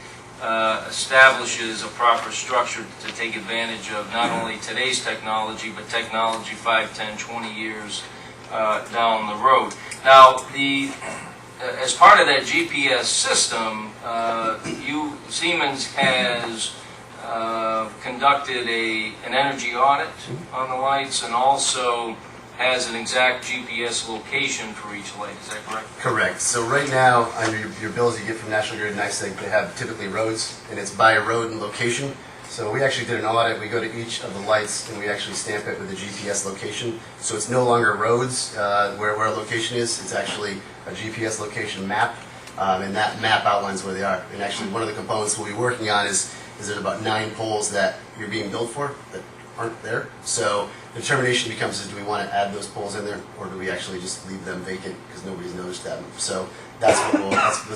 establishes a proper structure to take advantage of not only today's technology, but technology 5, 10, 20 years down the road. Now, as part of that GPS system, Siemens has conducted an energy audit on the lights and also has an exact GPS location for each light. Is that correct? Correct. So right now, under your bills you get from National Grid and NYSEG, they have typically roads, and it's by road and location. So we actually did an audit. We go to each of the lights and we actually stamp it with a GPS location. So it's no longer roads where a location is. It's actually a GPS location map, and that map outlines where they are. And actually, one of the components we'll be working on is there's about 9 poles that you're being billed for that aren't there. So the determination becomes, do we want to add those poles in there, or do we actually just leave them vacant because nobody's noticed them? So that's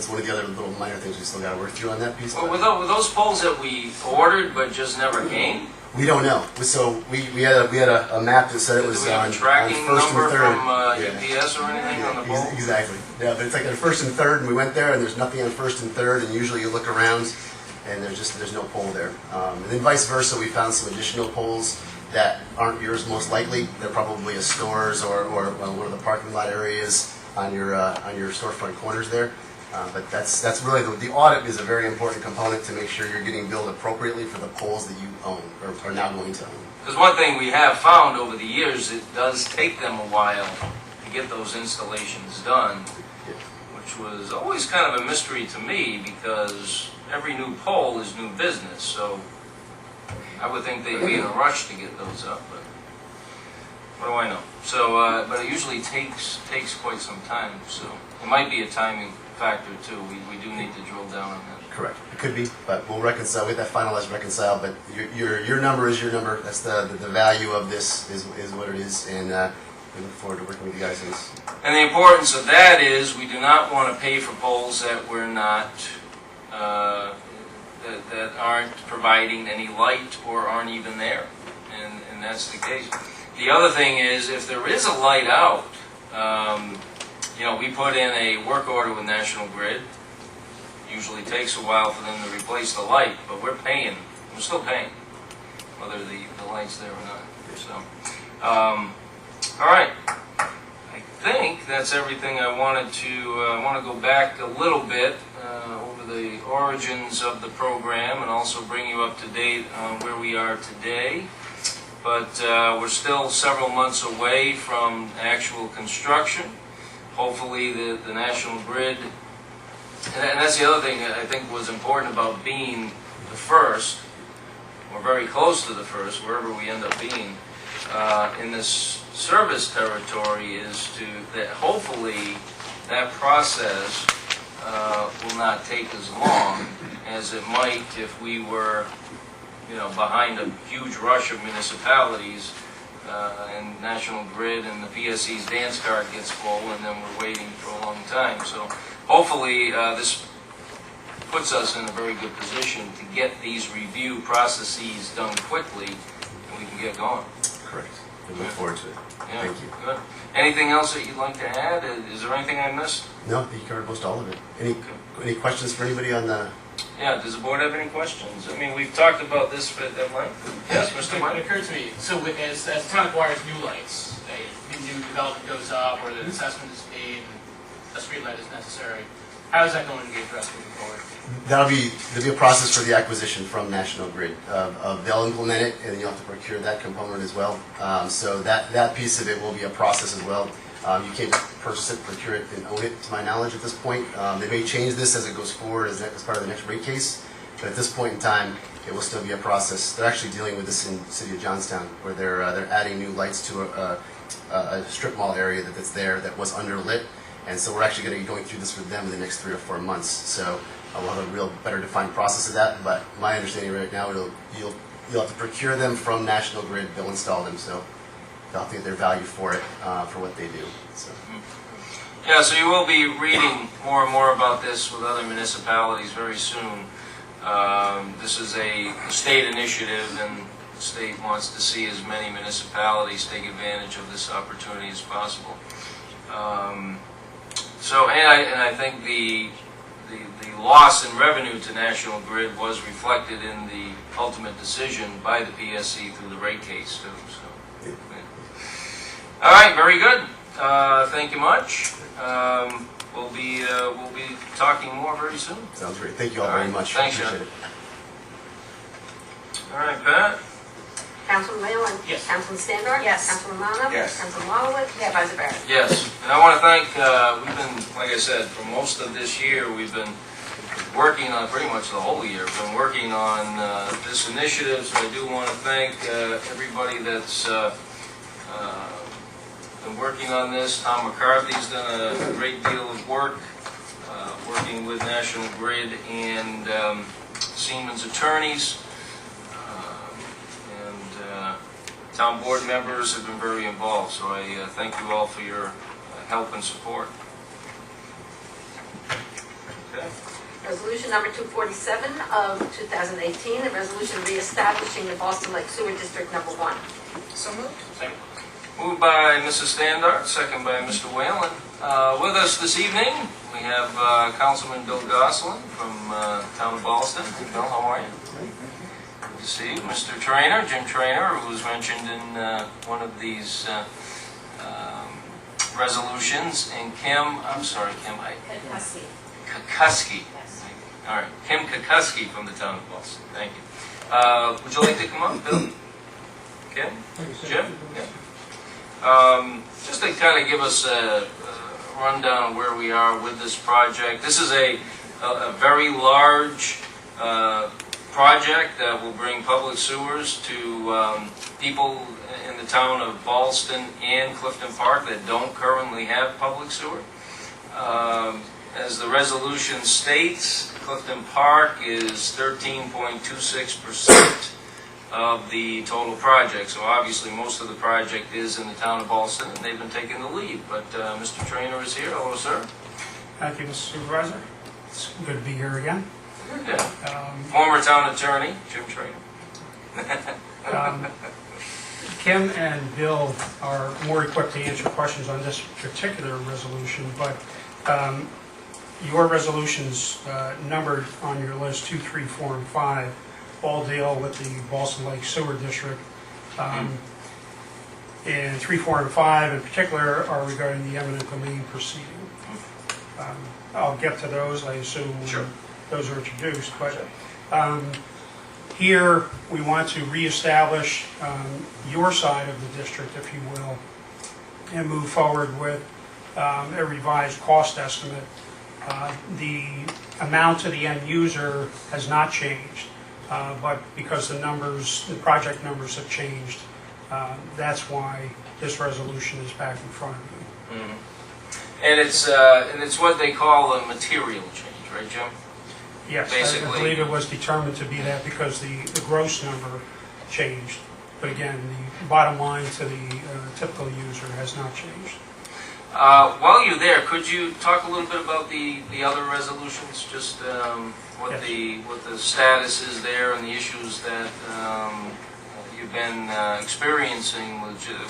one of the other little minor things we still got to work through on that piece. Well, were those poles that we ordered but just never gained? We don't know. So we had a map that said it was Do we have on a tracking first and number third. from UPS or anything on the pole? Exactly. Yeah, but it's like on first and third, and we went there, and there's nothing on first and third, and usually you look around, and there's no pole there. And then vice versa, we found some additional poles that aren't yours most likely. They're probably a stores or one of the parking lot areas on your storefront corners there. But that's really the audit is a very important component to make sure you're getting billed appropriately for the poles that you own or are now going to own. Because one thing we have found over the years, it does take them a while to get those installations done, which was always kind of a mystery to me because every new pole is new business. So I would think they'd be in a rush to get those up, but what do I know? So, but it usually takes quite some time. So it might be a timing factor too. We do need to drill down on that. Correct. It could be, but we'll reconcile. We'll get that finalized reconciled. But your number is your number. That's the value of this is what it is, and we look forward to working with you guys on this. And the importance of that is we do not want to pay for poles that we're not, that aren't providing any light or aren't even there. And that's the case. The other thing is, if there is a light out, we put in a work order with National Grid. Usually takes a while for them to replace the light, but we're still paying, whether the light's there or not. So, all right. I think that's everything I wanted to. I want to go back a little bit over the origins of the program and also bring you up to date on where we are today. But we're still several months away from actual construction. Hopefully the National Grid, and that's the other thing that I think was important about being the first, or very close to the first, wherever we end up being, in this service territory, is that hopefully that process will not take as long as it might if we were behind a huge rush of municipalities and National Grid and the PSC's dance card gets full and then we're waiting for a long time. So hopefully this puts us in a very good position to get these review processes done quickly and we can get going. Correct. We look forward to it. Yeah, Thank you. Good. Anything else that you'd like to add? Is there anything I missed? No, I think you covered most all of it. Any questions for anybody on the? Yeah, does the board have any questions? I mean, we've talked about this at length. Yes, Mr. It Mike? occurred to me, so as the town acquires new lights, a new development goes up, or the assessment is paid, and a street light is necessary, how is that going to be addressed moving forward? There'll be a process for the acquisition from National Grid. They'll implement it, and you'll have to procure that component as well. So that piece of it will be a process as well. You can't just purchase it, procure it, and own it, to my knowledge, at this point. They may change this as it goes forward as part of the next rate case, but at this point in time, it will still be a process. They're actually dealing with this in the city of Johnstown, where they're adding new lights to a strip mall area that's there that was underlit, and so we're actually going to be going through this with them in the next 3 or 4 months. So we'll have a real better defined process of that. But my understanding right now, you'll have to procure them from National Grid. They'll install them, so they'll have to get their value for it, for what they do. So. Yeah, so you will be reading more and more about this with other municipalities very soon. This is a state initiative, and the state wants to see as many municipalities take advantage of this opportunity as possible. And I think the loss in revenue to National Grid was reflected in the ultimate decision by the PSC through the rate case too. So, yeah. All right, very good. Thank you much. We'll be talking more very soon. Sounds great. Thank you all very much. Thanks, John. Appreciate it. All right, Pat. Councilman Whalen? Yes. Councilman Standard? Yes. Councilman Mano? Yes. Councilman Wallowitz? Yes. Vice Barrett? Yes, and I want to thank, we've been, like I said, for most of this year, we've been working on, pretty much the whole year, been working on this initiative, so I do want to thank everybody that's been working on this. Tom McCarthy's done a great deal of work, working with National Grid and Siemens attorneys. Town board members have been very involved, so I thank you all for your help and support. Okay. Resolution number 247 of 2018, a resolution reestablishing the Boston Lake Sewer District Number 1. So moved. Second. Moved by Mrs. Standard, second by Mr. Whalen. With us this evening, we have Councilman Bill Gosselin from Town of Ballston. Hey, Bill, how are you? Good to see you. Mr. Trainer, Jim Trainer, who was mentioned in one of these resolutions, and Kim Kukuski. All right, Kim Kukuski from the Town of Ballston. Thank you. Would you like to come up, Bill? Kim? Jim? Yeah. Just to kind of give us a rundown of where we are with this project. This is a very large project that will bring public sewers to people in the town of Ballston and Clifton Park that don't currently have public sewer. As the resolution states, Clifton Park is 13.26% of the total project. So obviously, most of the project is in the town of Ballston, and they've been taking the lead. But Mr. Trainer is here. Hello, sir. Thank you, Mr. Supervisor. It's good to be here again. Yeah. Former town attorney, Jim Trainer. Kim and Bill are more equipped to answer questions on this particular resolution, but your resolutions numbered on your list 2, 3, 4, and 5 all deal with the Ballston Lake Sewer District. And 3, 4, and 5 in particular are regarding the eminent domain proceeding. I'll get to those, I assume, when those are introduced. But here we want to reestablish your side of the district, if you will, and move forward with a revised cost estimate. The amount to the end user has not changed, but because the project numbers have changed, that's why this resolution is back in front of you. Mm-hmm. And it's what they call a material change, right, Jim? Yes, Basically. I believe it was determined to be that because the gross number changed. But again, the bottom line to the typical user has not changed. While you're there, could you talk a little bit about the other resolutions? Just what Yes. the status is there and the issues that you've been experiencing.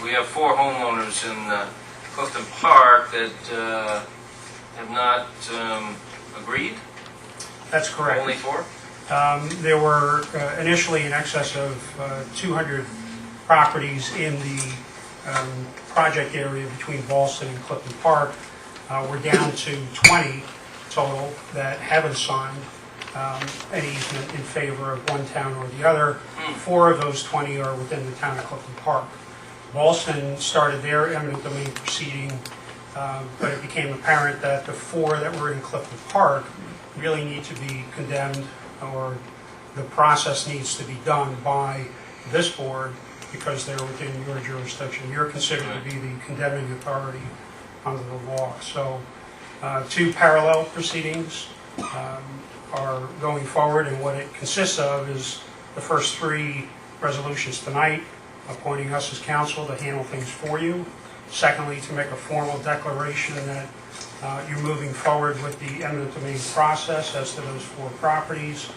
We have 4 homeowners in Clifton Park that have not agreed. That's correct. Only 4? There were initially in excess of 200 properties in the project area between Ballston and Clifton Park. We're down to 20 total that haven't signed an easement in favor of one town or the other. 4 of those 20 are within the town of Clifton Park. Ballston started their eminent domain proceeding, but it became apparent that the 4 that were in Clifton Park really need to be condemned, or the process needs to be done by this board because they're within your jurisdiction. You're considered to be the condemning authority under the law. So 2 parallel proceedings are going forward, and what it consists of is the first 3 resolutions tonight, appointing us as counsel to handle things for you. Secondly, to make a formal declaration that you're moving forward with the eminent domain process as to those 4 properties.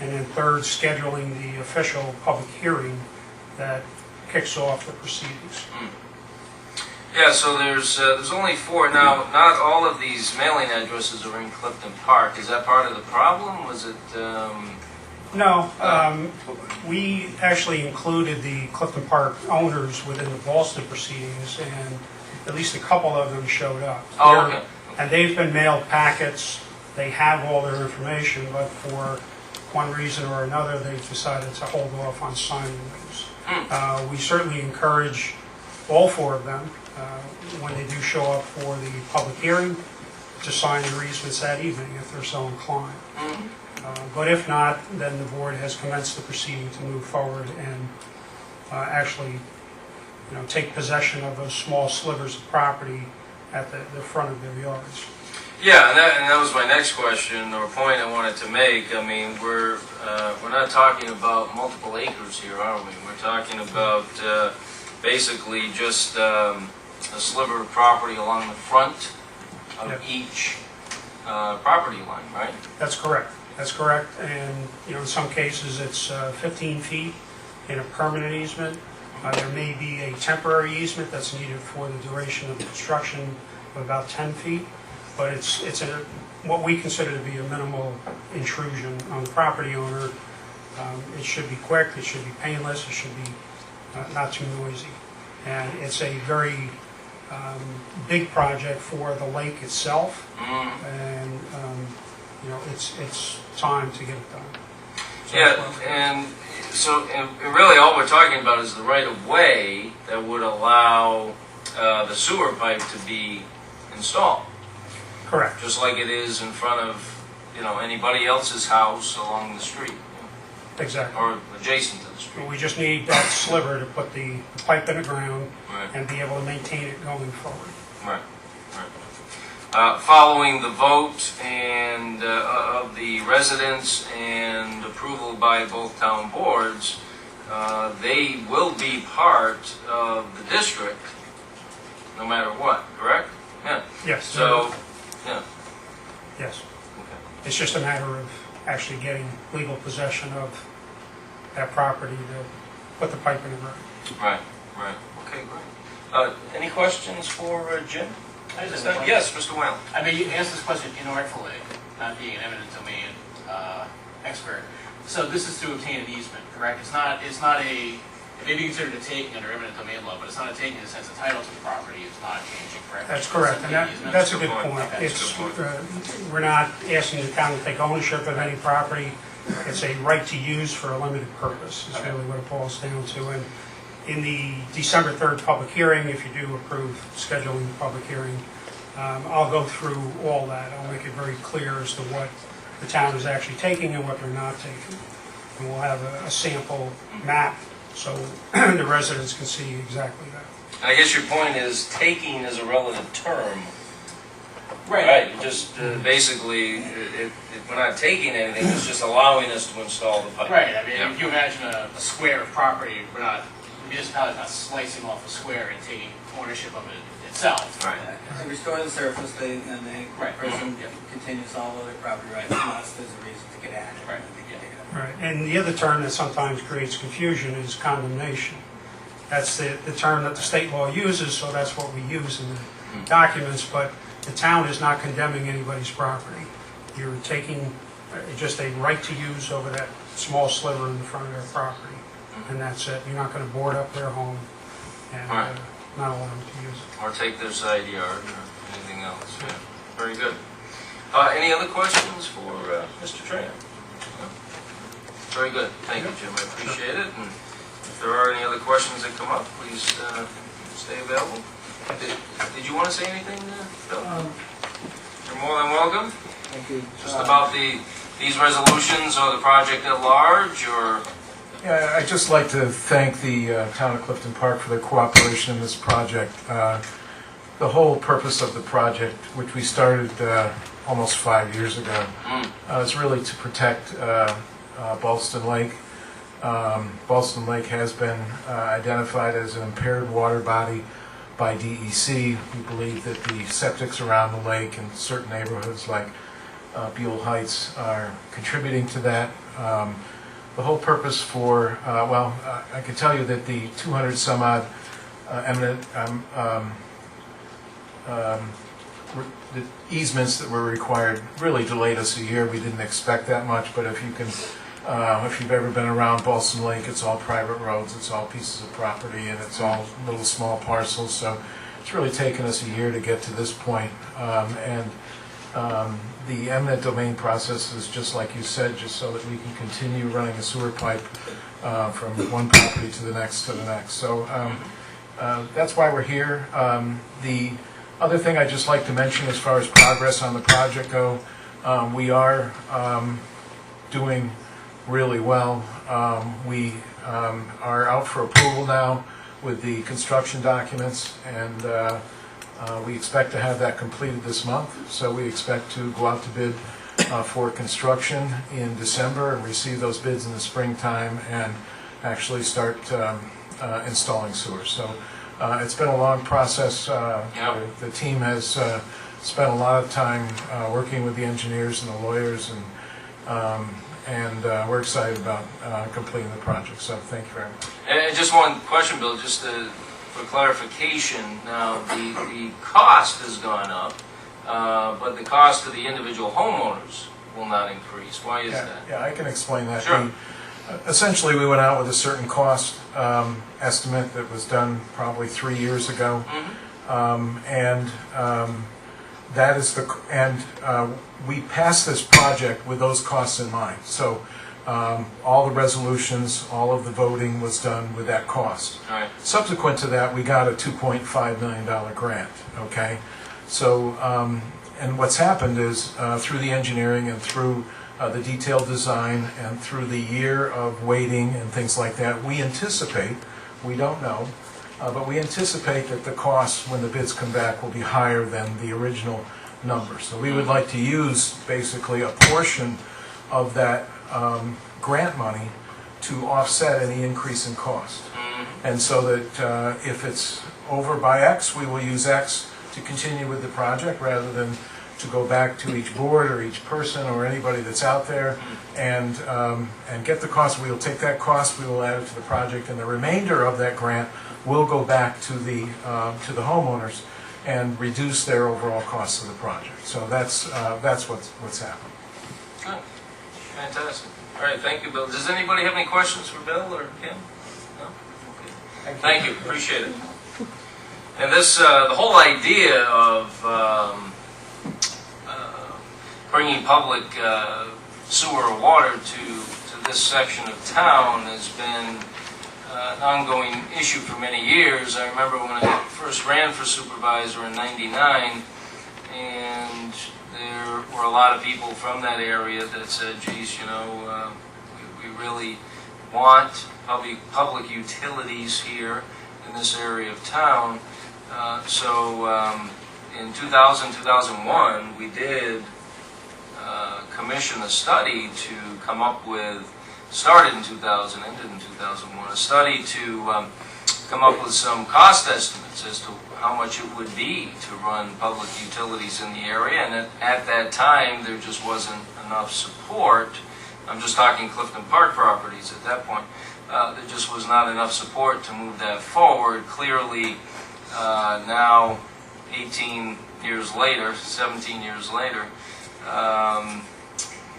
And then third, scheduling the official public hearing that kicks off the proceedings. Yeah, so there's only 4 now. Not all of these mailing addresses are in Clifton Park. Is that part of the problem? Was it? No, we actually included the Clifton Park owners within the Ballston proceedings, and at least a couple of them showed up. Oh, okay. And they've been mailed packets. They have all their information, but for one reason or another, they've decided to hold off on signing those. We certainly encourage all 4 of them, when they do show up for the public hearing, to sign their easements that evening if they're so inclined. But if not, then the board has commenced the proceeding to move forward and actually, take possession of those small slivers of property at the front of their yards. Yeah, and that was my next question or point I wanted to make. I mean, we're not talking about multiple acres here, are we? We're talking about basically just a sliver of property along the front of Yep. each property line, right? That's correct. That's correct. And, in some cases, it's 15 feet in a permanent easement. There may be a temporary easement that's needed for the duration of the construction of about 10 feet. But it's what we consider to be a minimal intrusion on the property owner. It should be quick, it should be painless, it should be not too noisy. And it's a very big project for the lake itself, and it's time to get it done. So Yeah, and really all we're talking about is the right-of-way that would allow the sewer pipe to be installed. correct. Just like it is in front of, anybody else's house along the street, Exactly. or adjacent to the street. We just need that sliver to put the pipe in the ground Right, and be able to maintain it going forward. right, right. Following the vote and of the residents and approval by both town boards, they will be part of the district no matter what, correct? Yeah. Yes. So, yeah, Yes. okay. It's just a matter of actually getting legal possession of that property to put the pipe in the ground. Right, right. Okay, great. Any questions for Jim? I just have one. Yes, Mr. Whalen. I mean, you answered this question inartfully, not being an eminent domain expert. So this is to obtain an easement, correct? It's not a, it may be considered a taking under eminent domain law, but it's not a taking in the sense the title to the property is not changing, correct? That's correct, and Simply easement. that's a good Good point. point. It's, That's a good we're not asking the town to take ownership of any property. It's a right to use for a limited purpose, is Okay. really what it boils down to. And in the December 3rd public hearing, if you do approve scheduling the public hearing, I'll go through all that. I'll make it very clear as to what the town is actually taking and what they're not taking. And we'll have a sample map so the residents can see exactly that. I guess your point is taking is a relative term. Right. Right, just basically, we're not taking anything, it's just allowing us to install the pipe. Right, I mean, Yeah. if you imagine a square of property, we're not, the municipality's not slicing off a square and taking ownership of it itself. Right. They restore the surface, and the Right. person continues all other property rights unless there's a reason to get at it. Right. They can take it up. Right, and the other term that sometimes creates confusion is condemnation. That's the term that the state law uses, so that's what we use in the documents, but the town is not condemning anybody's property. You're taking just a right to use over that small sliver in the front of their property, and that's it. You're not going to board up their home and Right. not allow them to use it. Or take their side yard or anything else, yeah. Very good. Any other questions for Mr. Tran? No? Very good, thank you, Jim, I appreciate it. And if there are any other questions that come up, please stay available. Did you want to say anything, Bill? You're more than welcome. Thank you. Just about these resolutions or the project at large, or? Yeah, I'd just like to thank the town of Clifton Park for their cooperation in this project. The whole purpose of the project, which we started almost 5 years ago, is really to protect Ballston Lake. Ballston Lake has been identified as an impaired water body by DEC. We believe that the septics around the lake in certain neighborhoods like Buell Heights are contributing to that. The whole purpose for, I can tell you that the 200 some odd eminent the easements that were required really delayed us a year. We didn't expect that much, but if you've ever been around Ballston Lake, it's all private roads, it's all pieces of property, and it's all little small parcels. So it's really taken us a year to get to this point. The eminent domain process is just like you said, just so that we can continue running a sewer pipe from one property to the next to the next. So that's why we're here. The other thing I'd just like to mention as far as progress on the project go, we are doing really well. We are out for approval now with the construction documents, and we expect to have that completed this month. So we expect to go out to bid for construction in December and receive those bids in the springtime and actually start installing sewers. So it's been a long process. The team has spent a lot of time working with the engineers and the lawyers, and we're excited about completing the project. So thank you very much. And just one question, Bill, just for clarification. Now, the cost has gone up, but the cost to the individual homeowners will not increase. Why is that? Yeah, I can explain that. Sure. Essentially, we went out with a certain cost estimate that was done probably 3 years ago, and that is we passed this project with those costs in mind. So all the resolutions, all of the voting was done with that cost. All right. Subsequent to that, we got a $2.5 million grant, okay? So, and what's happened is through the engineering and through the detailed design and through the year of waiting and things like that, we anticipate, we don't know, but we anticipate that the costs when the bids come back will be higher than the original number. So we would like to use basically a portion of that grant money to offset any increase in cost. Mhm. And so that if it's over by X, we will use X to continue with the project rather than to go back to each board or each person or anybody that's out there and get the cost. We will take that cost, we will add it to the project, and the remainder of that grant will go back to the homeowners and reduce their overall costs of the project. So that's what's happened. Good. Fantastic. All right, thank you, Bill. Does anybody have any questions for Bill or Kim? No? Okay. Thank you, appreciate it. And this, the whole idea of bringing public sewer or water to this section of town has been an ongoing issue for many years. I remember when I first ran for supervisor in '99, and there were a lot of people from that area that said, geez, you know, we really want public utilities here in this area of town. So in 2000, 2001, we did commission a study to come up with, started in 2000, ended in 2001, a study to come up with some cost estimates as to how much it would be to run public utilities in the area. And at that time, there just wasn't enough support. I'm just talking Clifton Park properties at that point. There just was not enough support to move that forward. Clearly, now, 18 years later, 17 years later,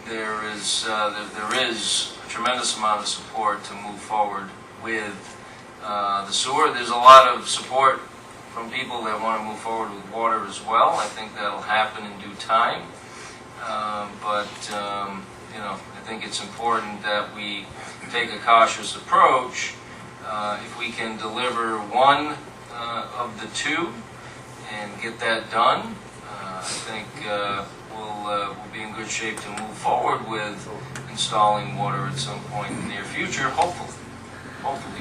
there is a tremendous amount of support to move forward with the sewer. There's a lot of support from people that want to move forward with water as well. I think that'll happen in due time. But you know, I think it's important that we take a cautious approach. If we can deliver one of the two and get that done, I think we'll be in good shape to move forward with installing water at some point in the near future, hopefully,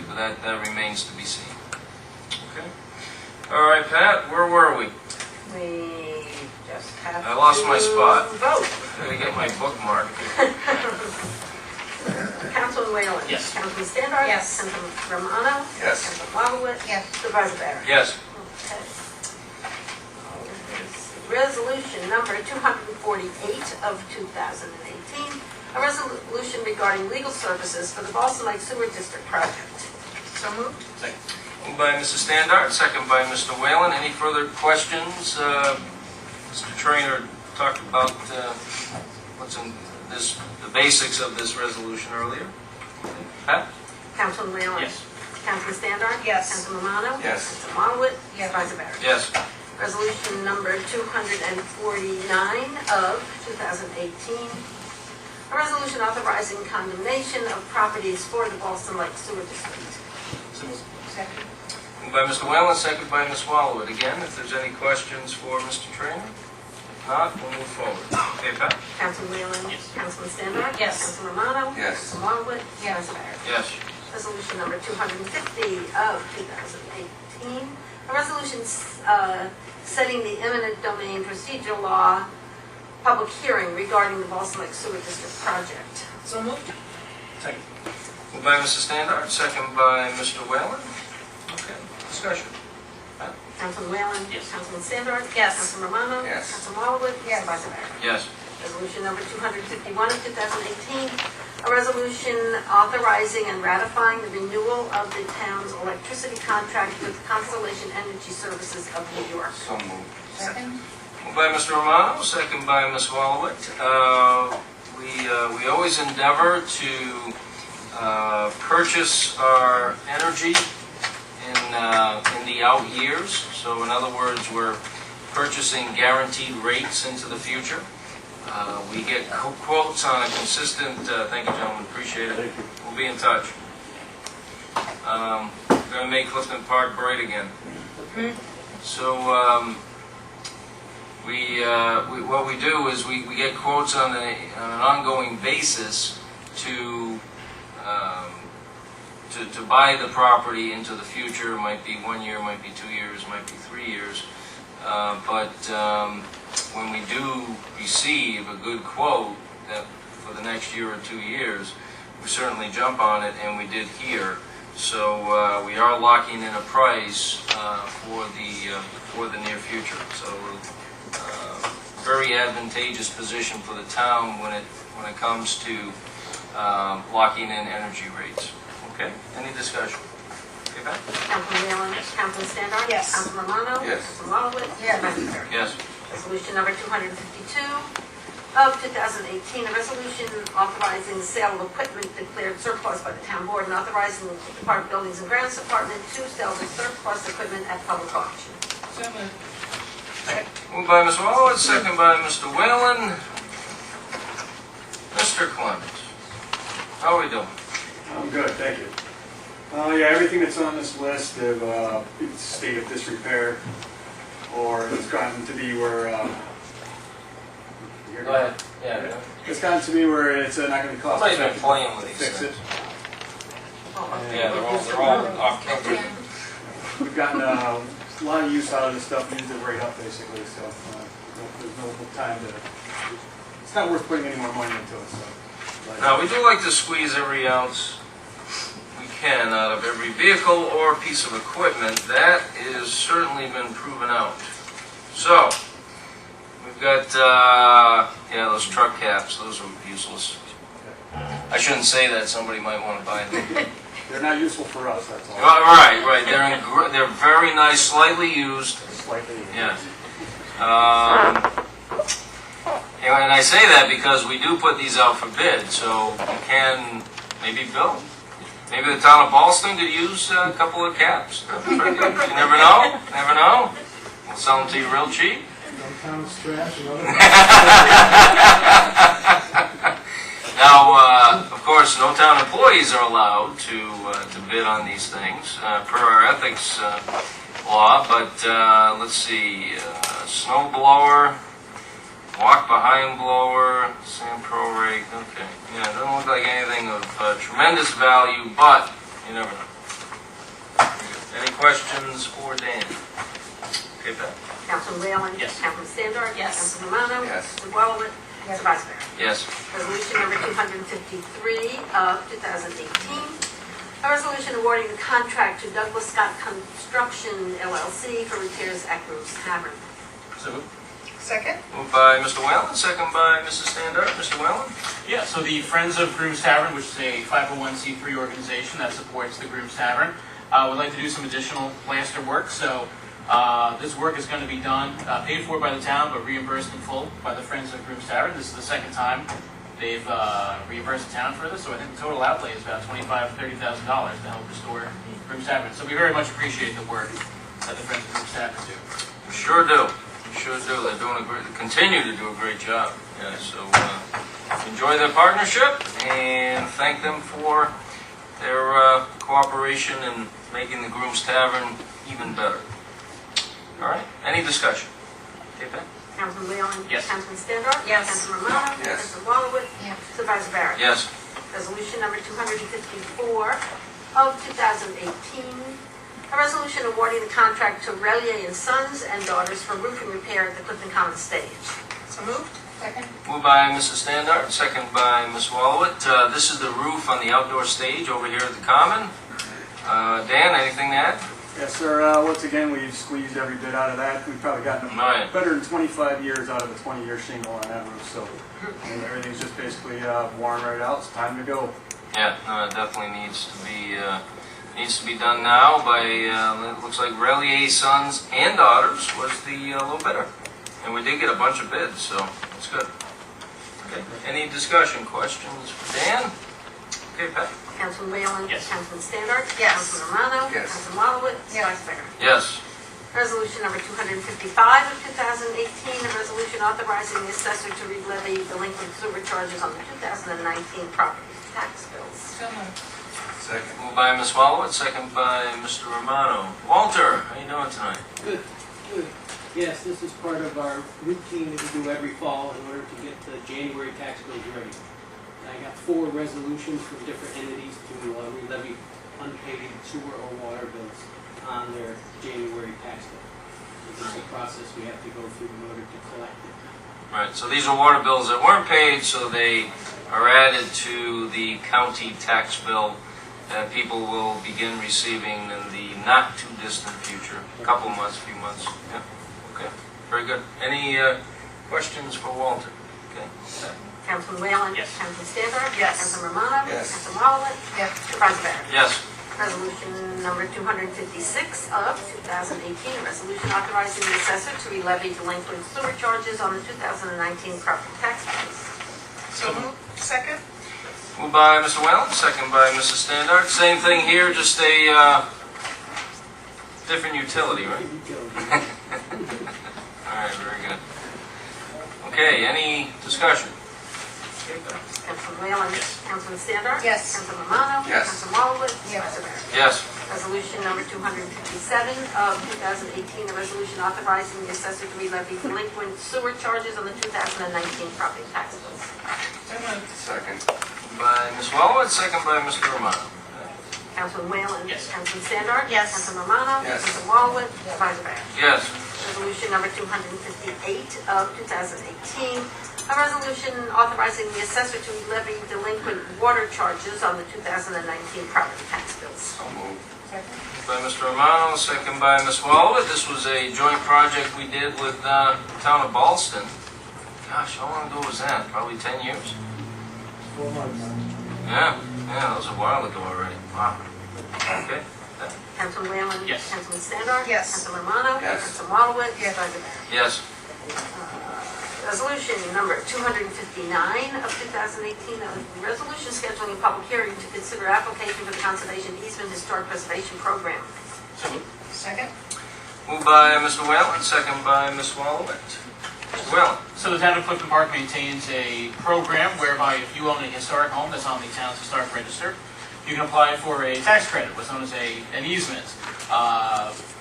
but that remains to be seen. Okay. All right, Pat, where were we? We just have I lost my to spot. vote. I gotta get my bookmark. Councilman Whalen? Yes. Councilman Standard? Yes. Councilman Romano? Yes. Councilman Wobowitz? Yes. Supervisor Barron? Yes. Okay. Resolution number 248 of 2018, a resolution regarding legal services for the Ballston Lake Sewer District project. So moved. Second. Moved by Mrs. Standard, second by Mr. Whalen. Any further questions? Mr. Trainer talked about what's in this, the basics of this resolution earlier. Pat? Councilman Whalen? Yes. Councilman Standard? Yes. Councilman Romano? Yes. Councilman Wobowitz? Yes. Supervisor Barron? Yes. Resolution number 249 of 2018, a resolution authorizing condemnation of properties for the Ballston Lake Sewer District. Second. Moved by Mr. Whalen, second by Ms. Wallowit. Again, if there's any questions for Mr. Trainer? If not, we'll move forward. Okay, Pat? Councilman Whalen? Yes. Councilman Standard? Yes. Councilman Romano? Yes. Councilman Wobowitz? Yes. Supervisor Barron? Yes. Resolution number 250 of 2018, a resolution setting the eminent domain procedural law public hearing regarding the Ballston Lake Sewer District project. So moved. Second. Moved by Mrs. Standard, second by Mr. Whalen. Okay, discussion. Councilman Whalen? Yes. Councilman Standard? Yes. Councilman Romano? Yes. Councilman Wobowitz? Yes. Supervisor Barron? Yes. Resolution number 251 of 2018, a resolution authorizing and ratifying the renewal of the town's electricity contract with Constellation Energy Services of New York. So moved. Second. Moved by Mr. Romano, second by Ms. Wallowit. We always endeavor to purchase our energy in the out years. So in other words, we're purchasing guaranteed rates into the future. We get quotes on a consistent, thank you gentlemen, appreciate it. We'll be in touch. We're going to make Clifton Park bright again. So what we do is we get quotes on an ongoing basis to buy the property into the future. It might be 1 year, might be 2 years, might be 3 years. But when we do receive a good quote that for the next year or 2 years, we certainly jump on it, and we did here. So we are locking in a price for the near future. So very advantageous position for the town when it comes to locking in energy rates. Okay, any discussion? Okay, Pat? Councilman Whalen? Councilman Standard? Yes. Councilman Romano? Yes. Councilman Marlowitz? Yes. Vice Mayor? Yes. Resolution number 252 of 2018, a resolution authorizing the sale of equipment declared surplus by the town board and authorizing the Department of Buildings and Grounds Department to sell the surplus equipment at public auction. So moved. Moved by Ms. Wallowitz, second by Mr. Whalen. Mr. Clements, how are we doing? I'm good, thank you. Yeah, everything that's on this list of state of disrepair, or it's gotten to be where. Go ahead. Yeah. It's gotten to be where it's not going to cost. Somebody's been playing with to these fix it. things. Yeah, they're all off kilter. We've gotten a lot of use out of this stuff, used it right up basically. So there's no time to. It's not worth putting any more money into it. So. Now, we do like to squeeze every ounce we can out of every vehicle or piece of equipment. That has certainly been proven out. So, we've got, yeah, those truck caps. Those are useless. I shouldn't say that. Somebody might want to buy them. They're not useful for us. That's all. Right. They're very nice, slightly used. Slightly. Yeah. And I say that because we do put these out for bid, so you can maybe build. Maybe the town of Ballston could use a couple of caps. You never know. Never know. We'll sell them to you real cheap. Now, of course, no town employees are allowed to bid on these things per our ethics law. But let's see, snow blower. Walk behind blower, sand pro rake, okay. Yeah, it doesn't look like anything of tremendous value, but you never know. Any questions for Dan? Okay, Pat? Councilman Whalen? Yes. Councilman Standard? Yes. Councilman Romano? Yes. Councilman Marlowitz? Yes. Vice Mayor? Yes. Resolution number 253 of 2018. A resolution awarding the contract to Douglas Scott Construction LLC for repairs at Groove's Tavern. So, Second? Moved by Mr. Whalen, second by Mrs. Standard. Mr. Whalen? yeah, so the Friends of Grooms Tavern, which is a 501c3 organization that supports the Grooms Tavern, would like to do some additional plaster work. So this work is going to be done, paid for by the town, but reimbursed in full by the Friends of Grooms Tavern. This is the second time they've reimbursed the town for this, so I think the total outlay is about $25,000 to $30,000 to help restore Grooms Tavern. So we very much appreciate the work that the Friends of Grooms Tavern do. We sure do. We sure do. They're doing continue to do a great job. Yeah, so enjoy their partnership and thank them for their cooperation in making the Grooms Tavern even better. All right. Any discussion? Okay, Ben? Councilman Whalen? Yes. Councilman Standard? Yes. Councilman Romano? Yes. Councilman Marlowitz? Yes. Supervisor Barrett? Yes. Resolution number 254 of 2018. A resolution awarding the contract to Relier and Sons and Daughters for roofing repair at the Clifton Commons stage. So moved. Second? Moved by Mrs. Standard, second by Ms. Wallowitz. This is the roof on the outdoor stage over here at the Common. Dan, anything to add? Yes, sir. Once again, we've squeezed every bit out of that. We've probably gotten Right. better than 25 years out of a 20-year shingle on that roof. So and everything's just basically worn right out. It's time to go. Yeah, no, it definitely needs to be done now by, it looks like Relier Sons and Daughters was the low bidder. And we did get a bunch of bids, so that's good. Okay, any discussion, questions for Dan? Okay, Pat? Councilman Whalen? Yes. Councilman Standard? Yes. Councilman Romano? Yes. Councilman Marlowitz? Yes. Vice Mayor? Yes. Resolution number 255 of 2018, a resolution authorizing the assessor to re-levy delinquent sewer charges on the 2019 property tax bills. So moved. Second. Moved by Ms. Wallowitz, second by Mr. Romano. Walter, how you doing tonight? Good, good. Yes, this is part of our routine that we do every fall in order to get the January tax bills ready. I got 4 resolutions from different entities to re-levy unpaid sewer or water bills on their January tax bill. It's a process we have to go through in order to collect it. Right, so these are water bills that weren't paid, so they are added to the county tax bill that people will begin receiving in the not-too-distant future, a couple months, few months. Yeah, okay, very good. Any questions for Walter? Okay. Councilman Whalen? Yes. Councilman Standard? Yes. Councilman Romano? Yes. Councilman Marlowitz? Yes. Supervisor Barron? Yes. Resolution number 256 of 2018, a resolution authorizing the assessor to re-levy delinquent sewer charges on the 2019 property tax bills. So moved. Second? Moved by Mr. Whalen, second by Mrs. Standard. Same thing here, just a different utility, right? All right, very good. Okay, any discussion? Councilman Whalen? Yes. Councilman Standard? Yes. Councilman Romano? Yes. Councilman Marlowitz? Yes. Supervisor Barron? Yes. Resolution number 257 of 2018, a resolution authorizing the assessor to re-levy delinquent sewer charges on the 2019 property tax bills. So moved. Second. By Ms. Wallowitz, second by Mr. Romano. Councilman Whalen? Yes. Councilman Standard? Yes. Councilman Romano? Yes. Councilman Marlowitz? Supervisor Barron? Yes. Resolution number 258 of 2018, a resolution authorizing the assessor to levy delinquent water charges on the 2019 property tax bills. So moved. Second? By Mr. Romano, second by Ms. Wallowitz. This was a joint project we did with the town of Ballston. Gosh, how long ago was that? Probably 10 years? 4 months. Yeah, that was a while ago already. Wow. Okay. Councilman Whalen? Yes. Councilman Standard? Yes. Councilman Romano? Yes. Councilman Marlowitz? Yes. Supervisor Barron? Yes. Resolution number 259 of 2018, a resolution scheduling a public hearing to consider application for the Conservation Easement Historic Preservation Program. So moved. Second? Moved by Mr. Whalen, second by Ms. Wallowitz. Mr. Whalen. So the town of Clifton Park maintains a program whereby if you own a historic home that's on the town's historic register, you can apply for a tax credit, what's known as an easement.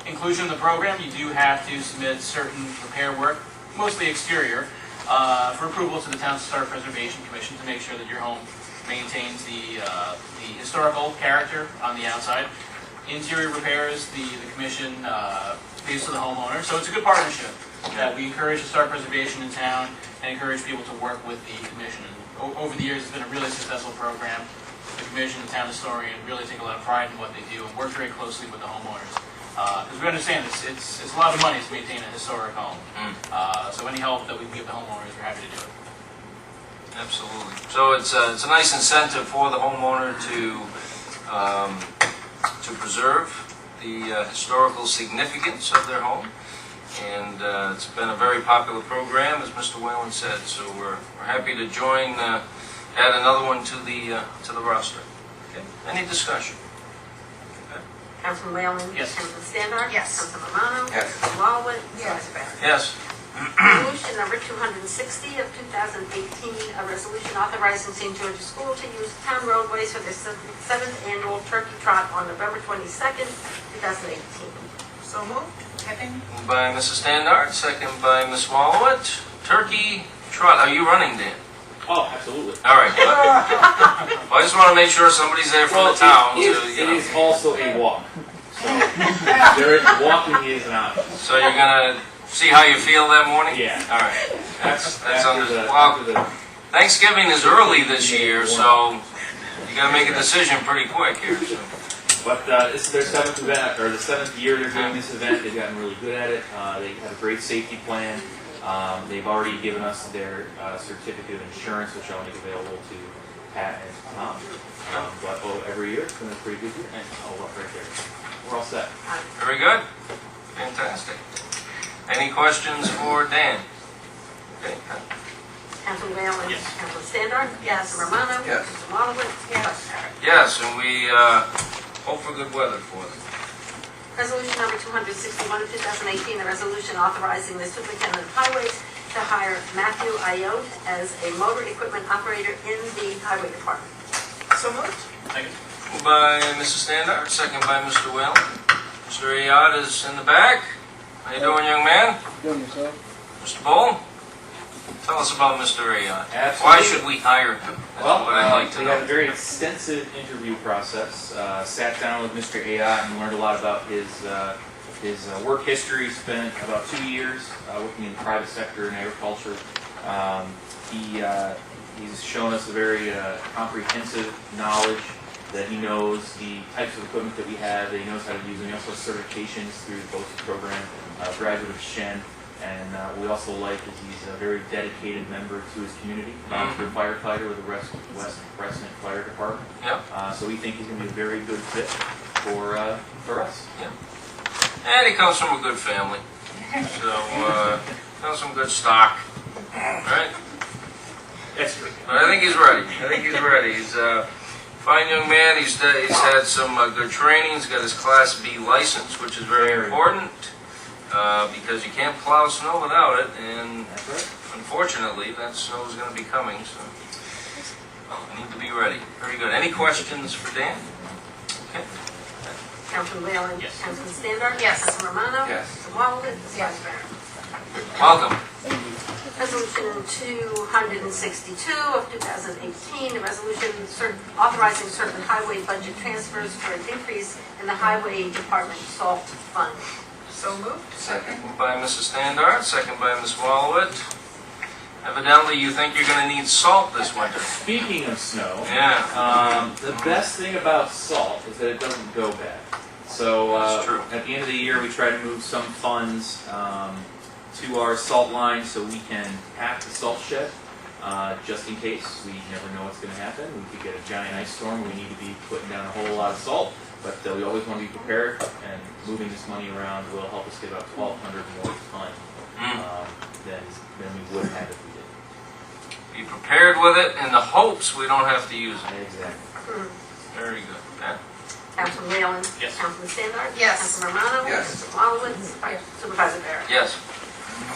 Inclusion in the program, you do have to submit certain repair work, mostly exterior, for approval to the town's Historic Preservation Commission to make sure that your home maintains the historical character on the outside. Interior repairs, the commission leaves to the homeowner. So it's a good partnership that we encourage historic preservation in town and encourage people to work with the commission. And over the years, it's been a really successful program. The commission, the town historian, really take a lot of pride in what they do and work very closely with the homeowners. Because we understand it's a lot of money to maintain a historic home. So any help that we can give the homeowners, we're happy to do it. Absolutely. So it's a nice incentive for the homeowner to preserve the historical significance of their home. And it's been a very popular program, as Mr. Whalen said. So we're happy to join, add another one to the roster. Okay. Any discussion? Councilman Whalen? Yes. Councilman Standard? Yes. Councilman Romano? Yes. Councilman Marlowitz? Yes. Supervisor Barron? Yes. Resolution number 260 of 2018, a resolution authorizing St. George's School to use town roadways for their 7th annual turkey trot on November 22nd, 2018. So moved. Second? Moved by Mrs. Standard, second by Ms. Wallowitz. Turkey trot. Are you running, Dan? Oh, absolutely. All right. Well, I just want to make sure somebody's there from the town. It is also a walk. So walking is an option. So you're gonna see how you feel that morning? Yeah. All right. That's After under. the- Well, after the- Thanksgiving is early this year, so you gotta make a decision pretty quick here. So. But this is their 7th event, or the 7th year they're doing this event. They've gotten really good at it. They have a great safety plan. They've already given us their certificate of insurance, which I'll make available to Pat and Tom. But every year, it's been a pretty good year. And I'll look right there. We're all set. Very good. Fantastic. Any questions for Dan? Okay. Councilman Whalen? Yes. Councilman Standard? Yes. Councilman Romano? Yes. Councilman Marlowitz? Yes. Supervisor Barron? Yes, and we hope for good weather for them. Resolution number 261 of 2018, a resolution authorizing the superintendent of highways to hire Matthew Ayotte as a motor equipment operator in the highway department. So moved. Second. Moved by Mrs. Standard, second by Mr. Whalen. Mr. Ayotte is in the back. How you doing, young man? Doing yourself? Mr. Bull? Tell us about Mr. Ayotte. Absolutely. Why should we hire him? That's Well, what I'd like to we had a know. very extensive interview process. Sat down with Mr. Ayotte and learned a lot about his His work history spent about 2 years working in the private sector in agriculture. He's shown us a very comprehensive knowledge that he knows the types of equipment that we have, that he knows how to use them. He also has certifications through the BOSA program, graduate of Shen. And what we also like is he's a very dedicated member to his community, volunteer firefighter with the West Crescent Fire Department. Yep. So we think he's going to be a very good fit for us. And he comes from a good family. So, comes from good stock. Right? That's true. But I think he's ready. He's a fine young man. He's had some good training. He's got his Class B license, which is very important because you can't plow snow without it. And That's right. unfortunately, that snow is going to be coming. So we need to be ready. Very good. Any questions for Dan? Okay. Councilman Whalen? Yes. Councilman Standard? Yes. Councilman Romano? Yes. Councilman Walowitz? Yes. Vice Mayor? Welcome. Resolution 262 of 2018, a resolution authorizing certain highway budget transfers for an increase in the Highway Department SALT fund. So moved. Second. Moved by Mrs. Standard, second by Ms. Walowitz. Evidently, you think you're going to need salt this winter. Speaking of snow, Yeah. the best thing about salt is that it doesn't go bad. So That's true. at the end of the year, we try to move some funds to our salt line so we can pack the salt shed just in case. We never know what's going to happen. We could get a giant ice storm. We need to be putting down a whole lot of salt. But we always want to be prepared, and moving this money around will help us get about 1,200 more ton than we would have if we did. Be prepared with it in the hopes we don't have to use it. Exactly. Very good. Pat? Councilman Whalen? Yes. Councilman Standard? Yes. Councilman Romano? Yes. Councilman Walowitz? Supervisor Barrett? Yes.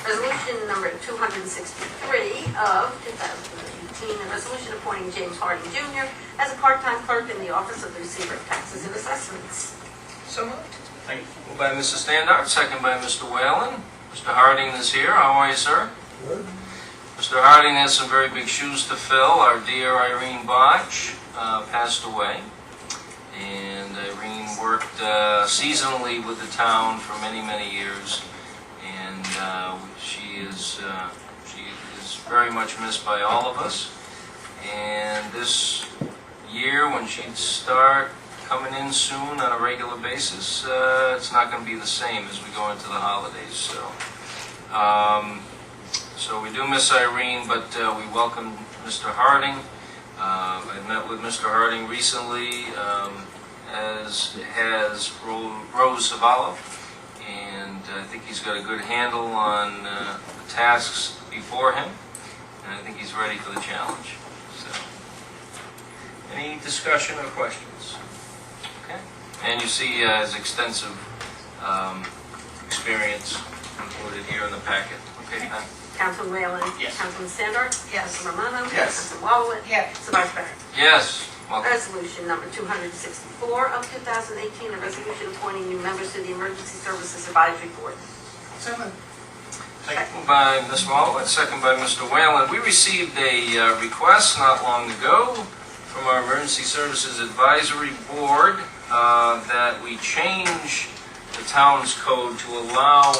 Resolution number 263 of 2018, a resolution appointing James Harding Jr. as a part-time clerk in the Office of the Receiver of Taxes and Assessments. So moved. Thank you. Moved by Mrs. Standard, second by Mr. Whalen. Mr. Harding is here. How are you, sir? Good. Mr. Harding has some very big shoes to fill. Our dear Irene Botch passed away. And Irene worked seasonally with the town for many, many years. And she is very much missed by all of us. And this year, when she'd start coming in soon on a regular basis, it's not going to be the same as we go into the holidays. So we do miss Irene, but we welcome Mr. Harding. I met with Mr. Harding recently, as has Rose Savallo, and I think he's got a good handle on the tasks before him, and I think he's ready for the challenge. So, any discussion or questions? Okay. And you see his extensive experience included here in the packet. Okay, Pat? Councilman Whalen? Yes. Councilman Standard? Yes. Councilman Romano? Yes. Councilman Walowitz? Yes. Supervisor Barrett? Yes. Welcome. Resolution number 264 of 2018, a resolution appointing new members to the Emergency Services Advisory Board. So moved. Moved by Ms. Walowitz, second by Mr. Whalen. We received a request not long ago from our Emergency Services Advisory Board that we change the town's code to allow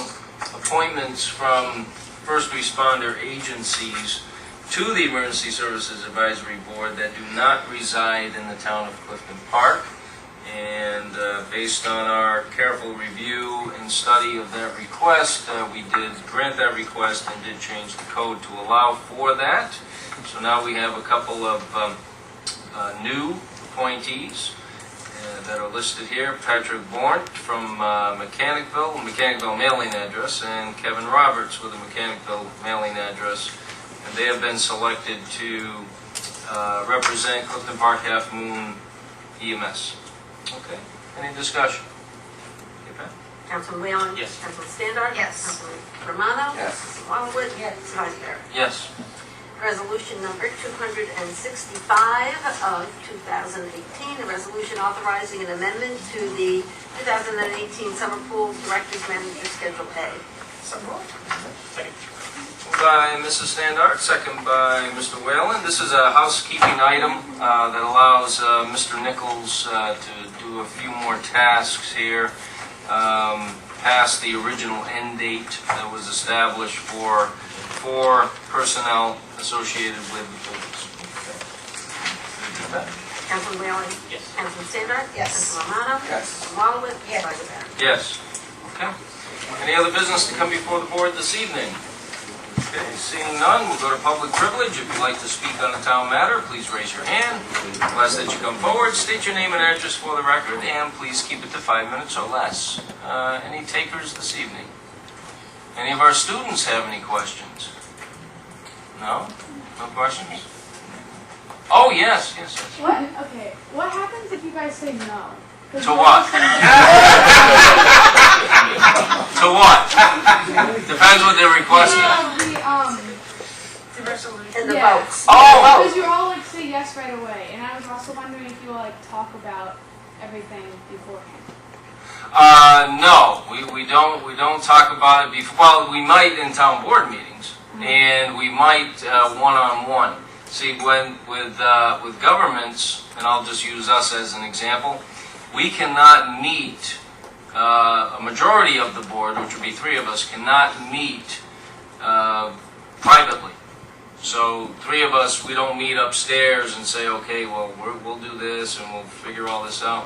appointments from first responder agencies to the Emergency Services Advisory Board that do not reside in the town of Clifton Park. And based on our careful review and study of that request, we did grant that request and did change the code to allow for that. So now we have a couple of new appointees that are listed here. Patrick Bornt from Mechanicville mailing address, and Kevin Roberts with a Mechanicville mailing address. And they have been selected to represent Clifton Park Half Moon EMS. Okay, any discussion? Okay, Pat? Councilman Whalen? Yes. Councilman Standard? Yes. Councilman Romano? Yes. Councilman Walowitz? Yes. Supervisor Barrett? Yes. Resolution number 265 of 2018, a resolution authorizing an amendment to the 2018 Summer Pool Directors Manager Schedule A. So moved. Second. Moved by Mrs. Standard, second by Mr. Whalen. This is a housekeeping item that allows Mr. Nichols to do a few more tasks here. past the original end date that was established for personnel associated with the police. Okay. Councilman Whalen? Yes. Councilman Seibert? Yes. Councilman Romano? Yes. Councilman Walowitz? Yes. President Barron? Yes. Okay. Any other business to come before the board this evening? Okay, seeing none, we'll go to public privilege. If you'd like to speak on a town matter, please raise your hand. We'll ask that you come forward, state your name and address for the record, and please keep it to 5 minutes or less. Any takers this evening? Any of our students have any questions? No? No questions? Oh, yes, yes, yes. What? Okay. What happens if you guys say no? 'Cause To you what? always say To what? Depends what they're requesting. The resolution. And the Yeah. votes. Oh! Because you all like say yes right away, and I was also wondering if you like talk about everything beforehand. No, we don't talk about it before. Well, we might in town board meetings, and we might one-on-one. See, with governments, and I'll just use us as an example, we cannot meet. A majority of the board, which would be 3 of us, cannot meet privately. So 3 of us, we don't meet upstairs and say, okay, well, we'll do this and we'll figure all this out.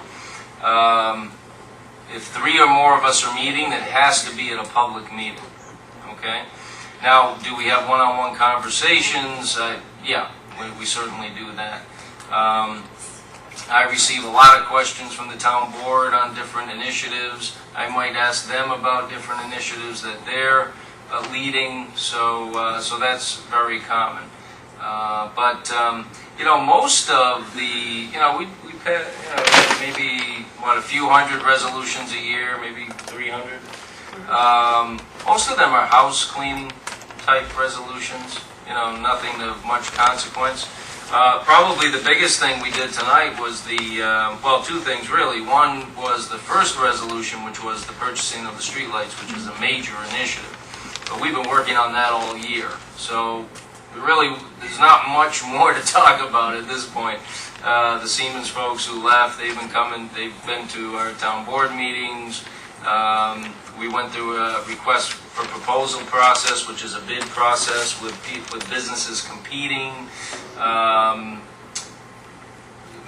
If 3 or more of us are meeting, it has to be at a public meeting, okay? Now, do we have one-on-one conversations? Yeah, we certainly do that. I receive a lot of questions from the town board on different initiatives. I might ask them about different initiatives that they're leading, so that's very common. But most of the, we pay, maybe, a few hundred resolutions a year, maybe 300. Most of them are house cleaning type resolutions, nothing of much consequence. Probably the biggest thing we did tonight was 2 things really. One was the first resolution, which was the purchasing of the streetlights, which is a major initiative. But we've been working on that all year. So there's not much more to talk about at this point. The Siemens folks who left, they've been to our town board meetings. We went through a request for proposal process, which is a bid process with businesses competing.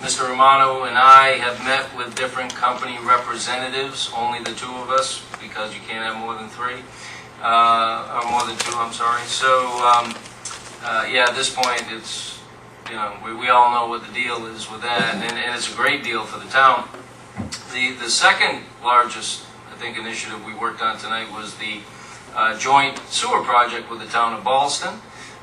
Mr. Romano and I have met with different company representatives, only the 2 of us, because you can't have more than 3, or more than 2, I'm sorry. So, at this point, it's, we all know what the deal is with that, and it's a great deal for the town. The second largest, I think, initiative we worked on tonight was the joint sewer project with the town of Ballston.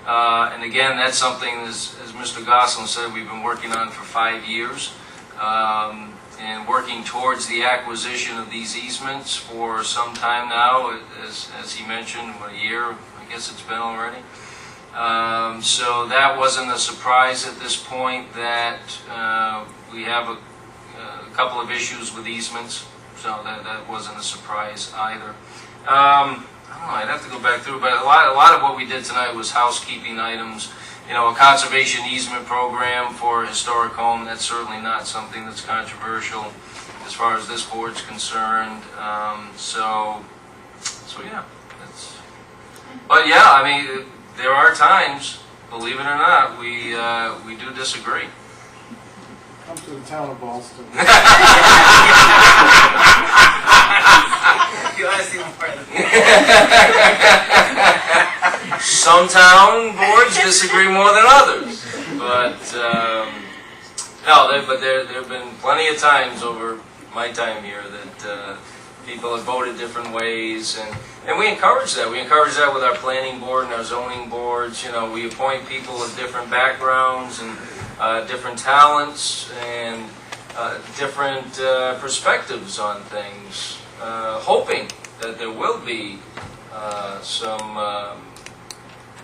And again, that's something, as Mr. Gosselin said, we've been working on for 5 years, and working towards the acquisition of these easements for some time now, as he mentioned, a year, I guess it's been already. So that wasn't a surprise at this point that we have a couple of issues with easements, so that wasn't a surprise either. I don't know, I'd have to go back through, but a lot of what we did tonight was housekeeping items. A conservation easement program for a historic home, that's certainly not something that's controversial as far as this board's concerned. So yeah, but yeah, I mean, there are times, believe it or not, we do disagree. Come to the town of Boston. You want to see more of that? Some town boards disagree more than others, but there have been plenty of times over my time here that people have voted different ways, and we encourage that. We encourage that with our planning board and our zoning boards. We appoint people with different backgrounds and different talents and different perspectives on things, hoping that there will be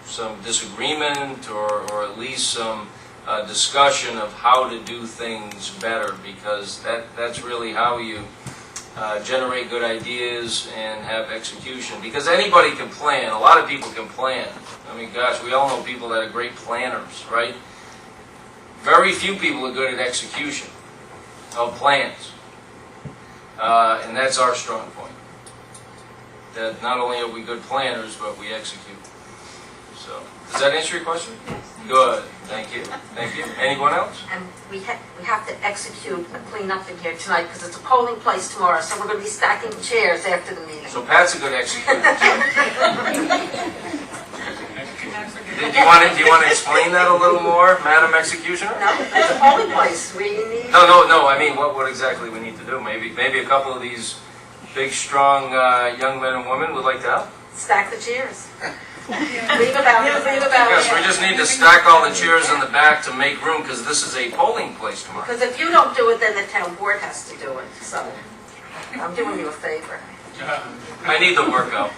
some disagreement or at least some discussion of how to do things better, because that's really how you generate good ideas and have execution. Because anybody can plan. A lot of people can plan. I mean, gosh, we all know people that are great planners, right? Very few people are good at execution of plans. And that's our strong point. that not only are we good planners, but we execute. So, does that answer your question? Good, thank you, thank you. Anyone else? And we have to execute a cleanup in here tonight because it's a polling place tomorrow, so we're going to be stacking chairs after the meeting. So Pat's a good executor. Do you want to explain that a little more, Madam Executioner? No, it's a polling place. We need... No, I mean, what exactly we need to do? Maybe a couple of these big, strong young men and women would like to help? Stack the chairs. Yeah. Leave about. Yes, we just need to stack all the chairs in the back to make room, because this is a polling place tomorrow. Because if you don't do it, then the town board has to do it. So I'm doing you a favor. I need the workout.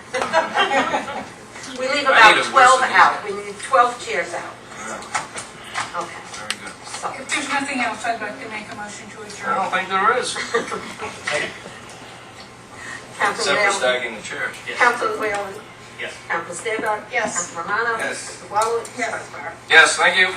We leave I need about it 12 worse than out. We need 12 chairs out. Okay. Very good. So, If there's nothing else, I'd like to make a motion to I adjourn. don't think there is, Councilman except for Whalen. stacking the chairs. Councilman Whalen. Yes. Councilman Stengard. Yes. Councilman Romano. Yes. Mr. Waller. Yes. Mr. Farrar. Yes, thank you.